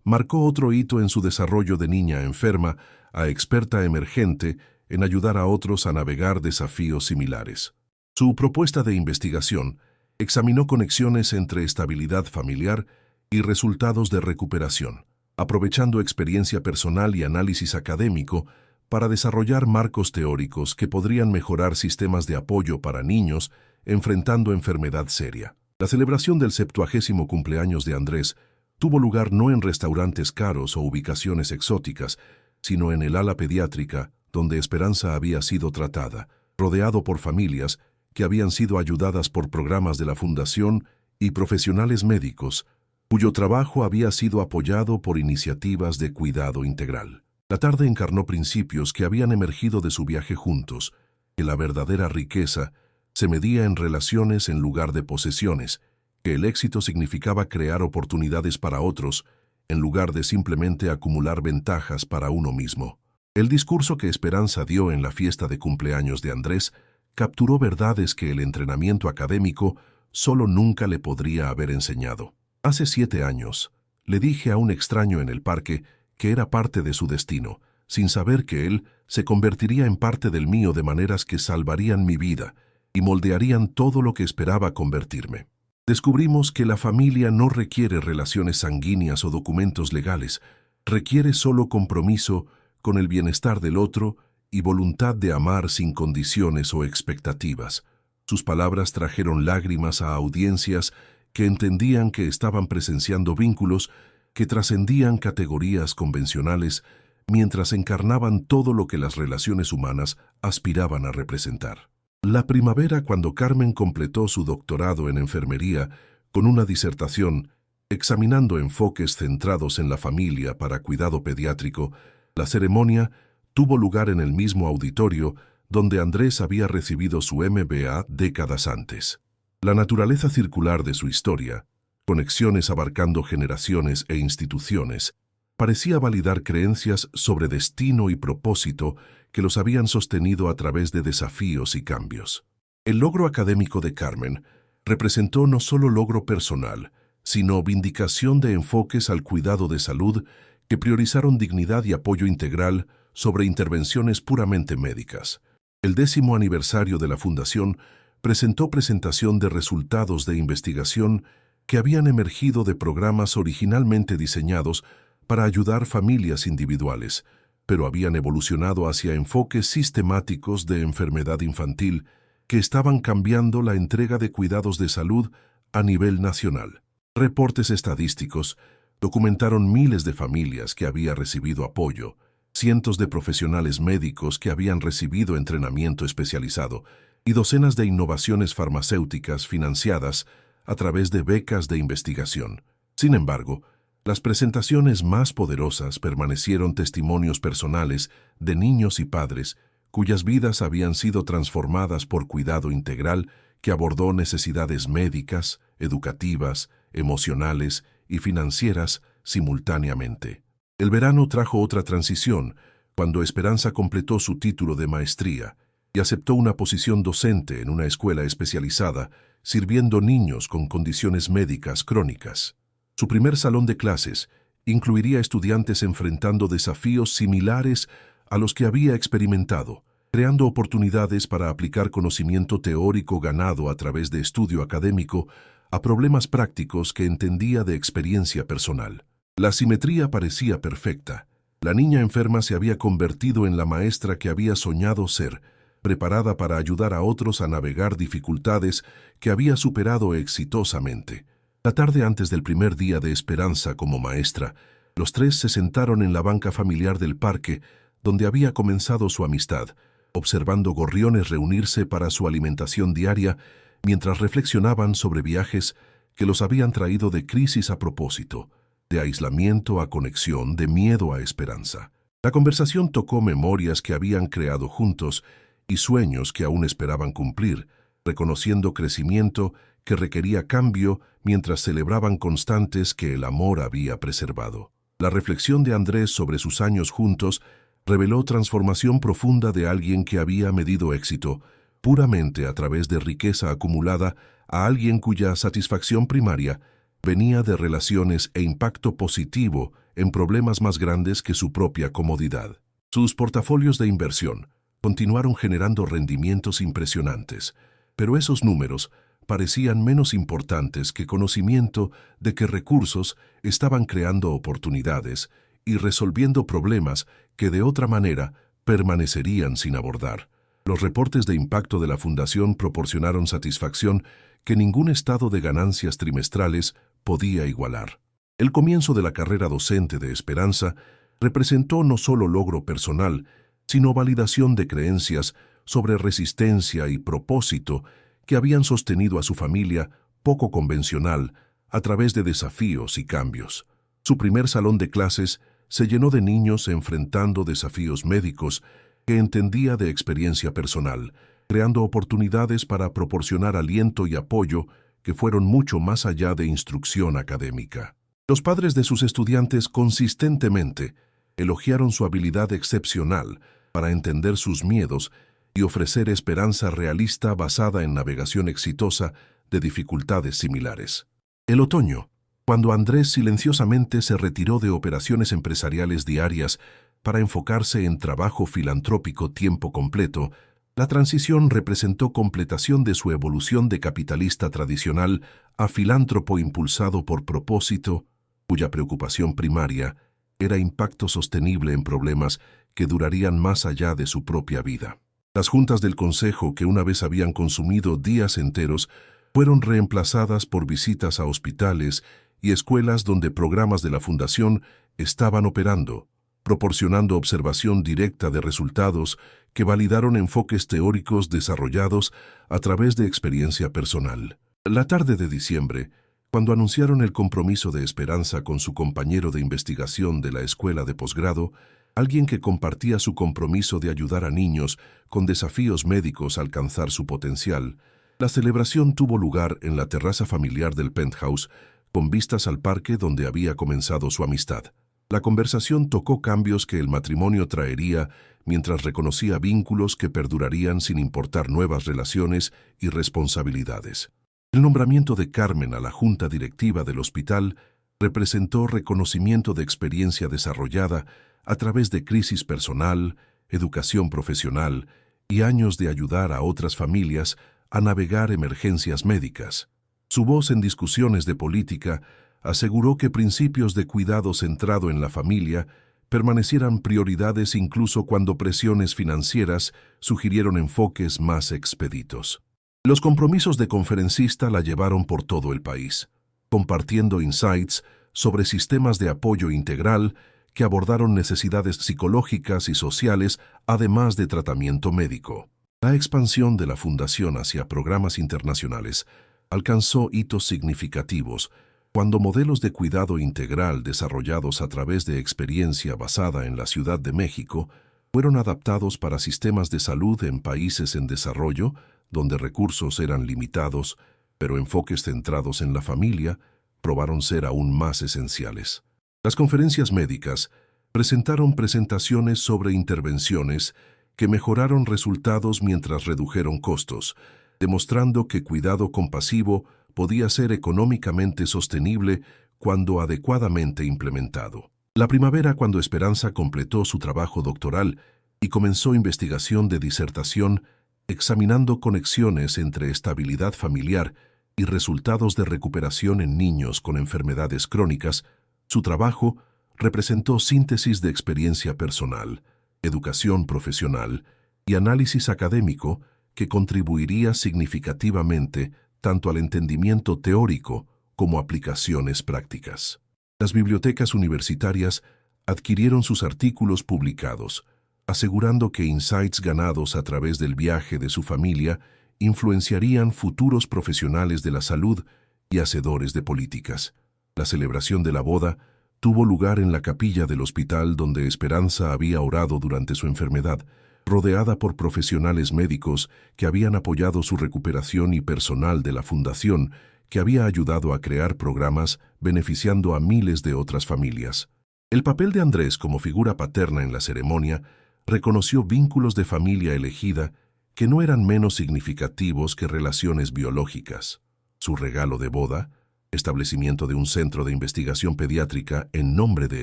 marcó otro hito en su desarrollo de niña enferma a experta emergente en ayudar a otros a navegar desafíos similares. Su propuesta de investigación examinó conexiones entre estabilidad familiar y resultados de recuperación, aprovechando experiencia personal y análisis académico para desarrollar marcos teóricos que podrían mejorar sistemas de apoyo para niños enfrentando enfermedad seria. La celebración del 70º cumpleaños de Andrés tuvo lugar no en restaurantes caros o ubicaciones exóticas, sino en el ala pediátrica, donde Esperanza había sido tratada, rodeado por familias que habían sido ayudadas por programas de la Fundación y profesionales médicos, cuyo trabajo había sido apoyado por iniciativas de cuidado integral. La tarde encarnó principios que habían emergido de su viaje juntos, que la verdadera riqueza se medía en relaciones en lugar de posesiones, que el éxito significaba crear oportunidades para otros, en lugar de simplemente acumular ventajas para uno mismo. El discurso que Esperanza dio en la fiesta de cumpleaños de Andrés capturó verdades que el entrenamiento académico solo nunca le podría haber enseñado. Hace 7 años, le dije a un extraño en el parque que era parte de su destino, sin saber que él se convertiría en parte del mío de maneras que salvarían mi vida y moldearían todo lo que esperaba convertirme. Descubrimos que la familia no requiere relaciones sanguíneas o documentos legales, requiere solo compromiso con el bienestar del otro y voluntad de amar sin condiciones o expectativas. Sus palabras trajeron lágrimas a audiencias que entendían que estaban presenciando vínculos que trascendían categorías convencionales mientras encarnaban todo lo que las relaciones humanas aspiraban a representar. La primavera, cuando Carmen completó su doctorado en enfermería con una disertación examinando enfoques centrados en la familia para cuidado pediátrico, la ceremonia tuvo lugar en el mismo auditorio donde Andrés había recibido su MBA décadas antes. La naturaleza circular de su historia, conexiones abarcando generaciones e instituciones, parecía validar creencias sobre destino y propósito que los habían sostenido a través de desafíos y cambios. El logro académico de Carmen representó no solo logro personal, sino vindicación de enfoques al cuidado de salud que priorizaron dignidad y apoyo integral sobre intervenciones puramente médicas. El 10º aniversario de la Fundación presentó presentación de resultados de investigación que habían emergido de programas originalmente diseñados para ayudar familias individuales, pero habían evolucionado hacia enfoques sistemáticos de enfermedad infantil que estaban cambiando la entrega de cuidados de salud a nivel nacional. Reportes estadísticos documentaron miles de familias que habían recibido apoyo, cientos de profesionales médicos que habían recibido entrenamiento especializado y docenas de innovaciones farmacéuticas financiadas a través de becas de investigación. Sin embargo, las presentaciones más poderosas permanecieron testimonios personales de niños y padres cuyas vidas habían sido transformadas por cuidado integral que abordó necesidades médicas, educativas, emocionales y financieras simultáneamente. El verano trajo otra transición, cuando Esperanza completó su título de maestría y aceptó una posición docente en una escuela especializada, sirviendo niños con condiciones médicas crónicas. Su primer salón de clases incluiría estudiantes enfrentando desafíos similares a los que había experimentado, creando oportunidades para aplicar conocimiento teórico ganado a través de estudio académico a problemas prácticos que entendía de experiencia personal. La simetría parecía perfecta. La niña enferma se había convertido en la maestra que había soñado ser, preparada para ayudar a otros a navegar dificultades que había superado exitosamente. La tarde antes del primer día de Esperanza como maestra, los tres se sentaron en la banca familiar del parque, donde había comenzado su amistad, observando gorriones reunirse para su alimentación diaria, mientras reflexionaban sobre viajes que los habían traído de crisis a propósito, de aislamiento a conexión, de miedo a esperanza. La conversación tocó memorias que habían creado juntos y sueños que aún esperaban cumplir, reconociendo crecimiento que requería cambio mientras celebraban constantes que el amor había preservado. La reflexión de Andrés sobre sus años juntos reveló transformación profunda de alguien que había medido éxito puramente a través de riqueza acumulada a alguien cuya satisfacción primaria venía de relaciones e impacto positivo en problemas más grandes que su propia comodidad. Sus portafolios de inversión continuaron generando rendimientos impresionantes, pero esos números parecían menos importantes que conocimiento de que recursos estaban creando oportunidades y resolviendo problemas que de otra manera permanecerían sin abordar. Los reportes de impacto de la Fundación proporcionaron satisfacción que ningún estado de ganancias trimestrales podía igualar. El comienzo de la carrera docente de Esperanza representó no solo logro personal, sino validación de creencias sobre resistencia y propósito que habían sostenido a su familia poco convencional a través de desafíos y cambios. Su primer salón de clases se llenó de niños enfrentando desafíos médicos que entendía de experiencia personal, creando oportunidades para proporcionar aliento y apoyo que fueron mucho más allá de instrucción académica. Los padres de sus estudiantes consistentemente elogiaron su habilidad excepcional para entender sus miedos y ofrecer esperanza realista basada en navegación exitosa de dificultades similares. El otoño, cuando Andrés silenciosamente se retiró de operaciones empresariales diarias para enfocarse en trabajo filantrópico tiempo completo, la transición representó completación de su evolución de capitalista tradicional a filántropo impulsado por propósito, cuya preocupación primaria era impacto sostenible en problemas que durarían más allá de su propia vida. Las juntas del consejo, que una vez habían consumido días enteros, fueron reemplazadas por visitas a hospitales y escuelas donde programas de la Fundación estaban operando, proporcionando observación directa de resultados que validaron enfoques teóricos desarrollados a través de experiencia personal. La tarde de diciembre, cuando anunciaron el compromiso de Esperanza con su compañero de investigación de la escuela de posgrado, alguien que compartía su compromiso de ayudar a niños con desafíos médicos a alcanzar su potencial, la celebración tuvo lugar en la terraza familiar del penthouse, con vistas al parque donde había comenzado su amistad. La conversación tocó cambios que el matrimonio traería mientras reconocía vínculos que perdurarían sin importar nuevas relaciones y responsabilidades. El nombramiento de Carmen a la junta directiva del hospital representó reconocimiento de experiencia desarrollada a través de crisis personal, educación profesional y años de ayudar a otras familias a navegar emergencias médicas. Su voz en discusiones de política aseguró que principios de cuidado centrado en la familia permanecieran prioridades incluso cuando presiones financieras sugirieron enfoques más expeditos. Los compromisos de conferencista la llevaron por todo el país, compartiendo insights sobre sistemas de apoyo integral que abordaron necesidades psicológicas y sociales, además de tratamiento médico. La expansión de la Fundación hacia programas internacionales alcanzó hitos significativos cuando modelos de cuidado integral desarrollados a través de experiencia basada en la Ciudad de México fueron adaptados para sistemas de salud en países en desarrollo, donde recursos eran limitados, pero enfoques centrados en la familia probaron ser aún más esenciales. Las conferencias médicas presentaron presentaciones sobre intervenciones que mejoraron resultados mientras redujeron costos, demostrando que cuidado compasivo podía ser económicamente sostenible cuando adecuadamente implementado. La primavera, cuando Esperanza completó su trabajo doctoral, y comenzó investigación de disertación examinando conexiones entre estabilidad familiar y resultados de recuperación en niños con enfermedades crónicas. Su trabajo representó síntesis de experiencia personal, educación profesional y análisis académico que contribuiría significativamente tanto al entendimiento teórico como aplicaciones prácticas. Las bibliotecas universitarias adquirieron sus artículos publicados, asegurando que insights ganados a través del viaje de su familia influenciarían futuros profesionales de la salud y hacedores de políticas. La celebración de la boda tuvo lugar en la capilla del hospital donde Esperanza había orado durante su enfermedad, rodeada por profesionales médicos que habían apoyado su recuperación y personal de la fundación que había ayudado a crear programas beneficiando a miles de otras familias. El papel de Andrés como figura paterna en la ceremonia reconoció vínculos de familia elegida que no eran menos significativos que relaciones biológicas. Su regalo de boda, establecimiento de un centro de investigación pediátrica en nombre de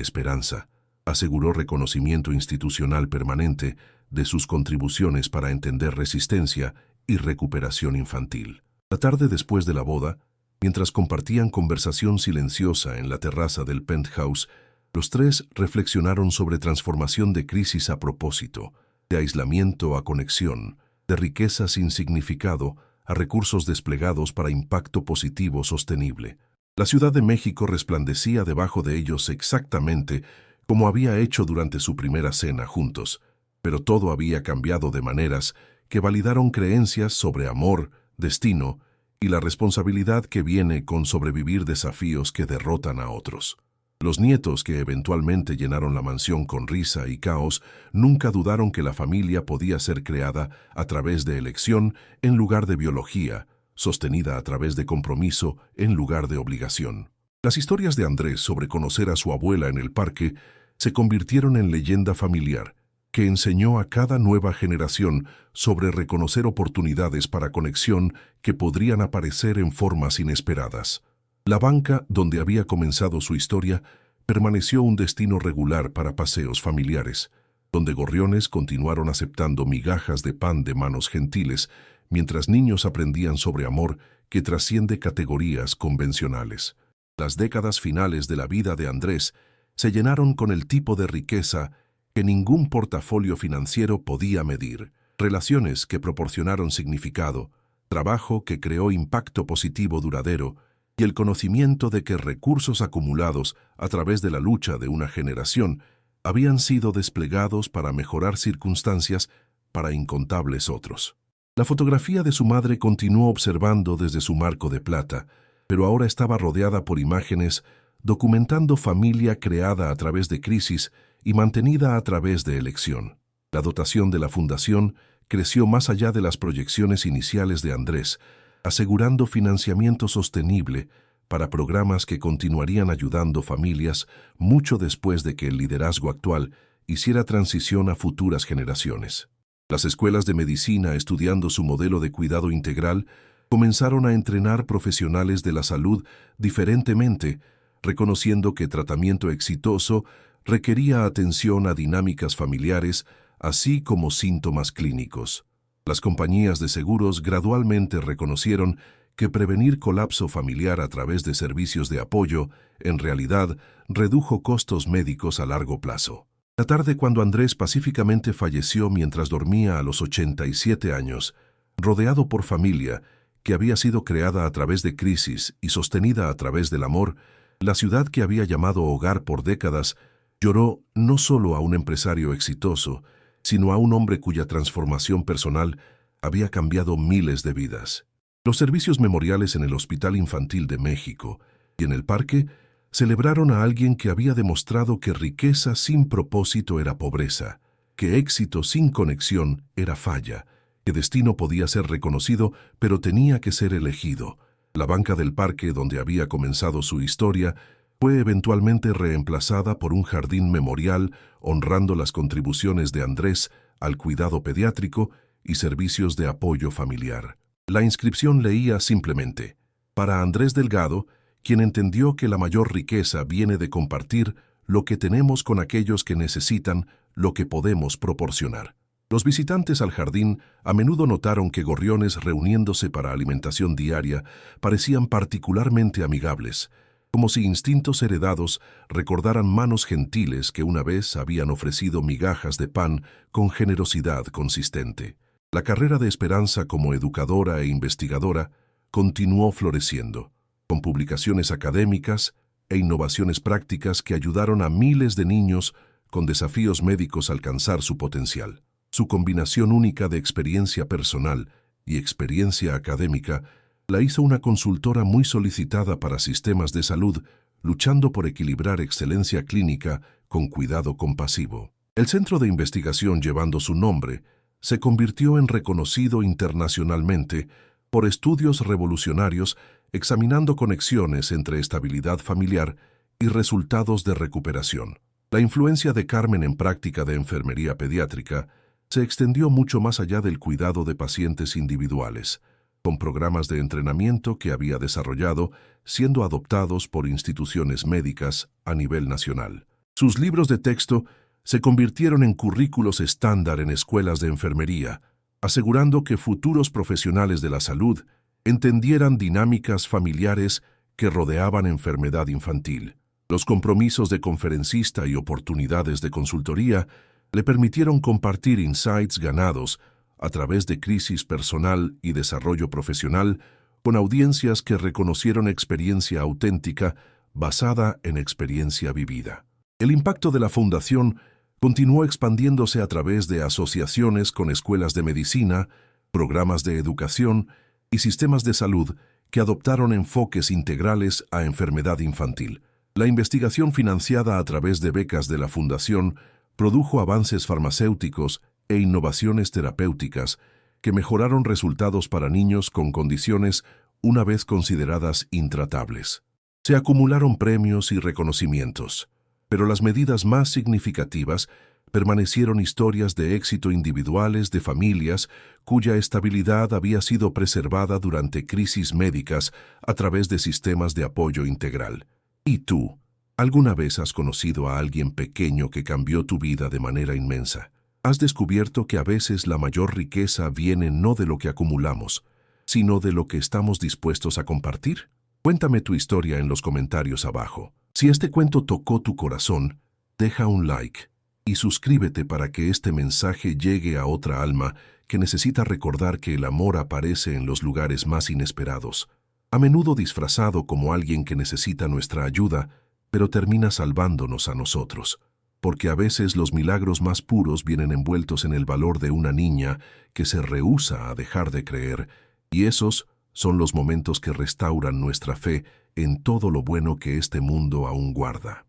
Esperanza, aseguró reconocimiento institucional permanente de sus contribuciones para entender resistencia y recuperación infantil. La tarde después de la boda, mientras compartían conversación silenciosa en la terraza del penthouse, los tres reflexionaron sobre transformación de crisis a propósito, de aislamiento a conexión, de riqueza sin significado a recursos desplegados para impacto positivo sostenible. La Ciudad de México resplandecía debajo de ellos exactamente como había hecho durante su primera cena juntos, pero todo había cambiado de maneras que validaron creencias sobre amor, destino y la responsabilidad que viene con sobrevivir desafíos que derrotan a otros. Los nietos que eventualmente llenaron la mansión con risa y caos nunca dudaron que la familia podía ser creada a través de elección en lugar de biología, sostenida a través de compromiso en lugar de obligación. Las historias de Andrés sobre conocer a su abuela en el parque se convirtieron en leyenda familiar, que enseñó a cada nueva generación sobre reconocer oportunidades para conexión que podrían aparecer en formas inesperadas. La banca, donde había comenzado su historia, permaneció un destino regular para paseos familiares, donde gorriones continuaron aceptando migajas de pan de manos gentiles, mientras niños aprendían sobre amor que trasciende categorías convencionales. Las décadas finales de la vida de Andrés se llenaron con el tipo de riqueza que ningún portafolio financiero podía medir, relaciones que proporcionaron significado, trabajo que creó impacto positivo duradero y el conocimiento de que recursos acumulados a través de la lucha de una generación habían sido desplegados para mejorar circunstancias para incontables otros. La fotografía de su madre continuó observando desde su marco de plata, pero ahora estaba rodeada por imágenes documentando familia creada a través de crisis y mantenida a través de elección. La dotación de la fundación creció más allá de las proyecciones iniciales de Andrés, asegurando financiamiento sostenible para programas que continuarían ayudando familias mucho después de que el liderazgo actual hiciera transición a futuras generaciones. Las escuelas de medicina, estudiando su modelo de cuidado integral, comenzaron a entrenar profesionales de la salud diferentemente, reconociendo que tratamiento exitoso requería atención a dinámicas familiares, así como síntomas clínicos. Las compañías de seguros gradualmente reconocieron que prevenir colapso familiar a través de servicios de apoyo, en realidad, redujo costos médicos a largo plazo. La tarde cuando Andrés pacíficamente falleció mientras dormía a los 87 años, rodeado por familia que había sido creada a través de crisis y sostenida a través del amor, la ciudad que había llamado hogar por décadas lloró no solo a un empresario exitoso, sino a un hombre cuya transformación personal había cambiado miles de vidas. Los servicios memoriales en el Hospital Infantil de México y en el parque celebraron a alguien que había demostrado que riqueza sin propósito era pobreza, que éxito sin conexión era falla, que destino podía ser reconocido, pero tenía que ser elegido. La banca del parque donde había comenzado su historia fue eventualmente reemplazada por un jardín memorial honrando las contribuciones de Andrés al cuidado pediátrico y servicios de apoyo familiar. La inscripción leía simplemente: para Andrés Delgado, quien entendió que la mayor riqueza viene de compartir lo que tenemos con aquellos que necesitan lo que podemos proporcionar. Los visitantes al jardín a menudo notaron que gorriones reuniéndose para alimentación diaria parecían particularmente amigables, como si instintos heredados recordaran manos gentiles que una vez habían ofrecido migajas de pan con generosidad consistente. La carrera de Esperanza como educadora e investigadora continuó floreciendo, con publicaciones académicas e innovaciones prácticas que ayudaron a miles de niños con desafíos médicos a alcanzar su potencial. Su combinación única de experiencia personal y experiencia académica la hizo una consultora muy solicitada para sistemas de salud, luchando por equilibrar excelencia clínica con cuidado compasivo. El centro de investigación llevando su nombre se convirtió en reconocido internacionalmente por estudios revolucionarios examinando conexiones entre estabilidad familiar y resultados de recuperación. La influencia de Carmen en práctica de enfermería pediátrica se extendió mucho más allá del cuidado de pacientes individuales, con programas de entrenamiento que había desarrollado siendo adoptados por instituciones médicas a nivel nacional. Sus libros de texto se convirtieron en currículos estándar en escuelas de enfermería, asegurando que futuros profesionales de la salud entendieran dinámicas familiares que rodeaban enfermedad infantil. Los compromisos de conferencista y oportunidades de consultoría le permitieron compartir insights ganados a través de crisis personal y desarrollo profesional con audiencias que reconocieron experiencia auténtica basada en experiencia vivida. El impacto de la Fundación continuó expandiéndose a través de asociaciones con escuelas de medicina, programas de educación y sistemas de salud que adoptaron enfoques integrales a enfermedad infantil. La investigación financiada a través de becas de la Fundación produjo avances farmacéuticos e innovaciones terapéuticas que mejoraron resultados para niños con condiciones una vez consideradas intratables. Se acumularon premios y reconocimientos, pero las medidas más significativas permanecieron historias de éxito individuales de familias cuya estabilidad había sido preservada durante crisis médicas a través de sistemas de apoyo integral. ¿Y tú? ¿Alguna vez has conocido a alguien pequeño que cambió tu vida de manera inmensa? ¿Has descubierto que a veces la mayor riqueza viene no de lo que acumulamos, sino de lo que estamos dispuestos a compartir? Cuéntame tu historia en los comentarios abajo. Si este cuento tocó tu corazón, deja un like y suscríbete para que este mensaje llegue a otra alma que necesita recordar que el amor aparece en los lugares más inesperados, a menudo disfrazado como alguien que necesita nuestra ayuda, pero termina salvándonos a nosotros, porque a veces los milagros más puros vienen envueltos en el valor de una niña que se rehúsa a dejar de creer, y esos son los momentos que restauran nuestra fe en todo lo bueno que este mundo aún guarda.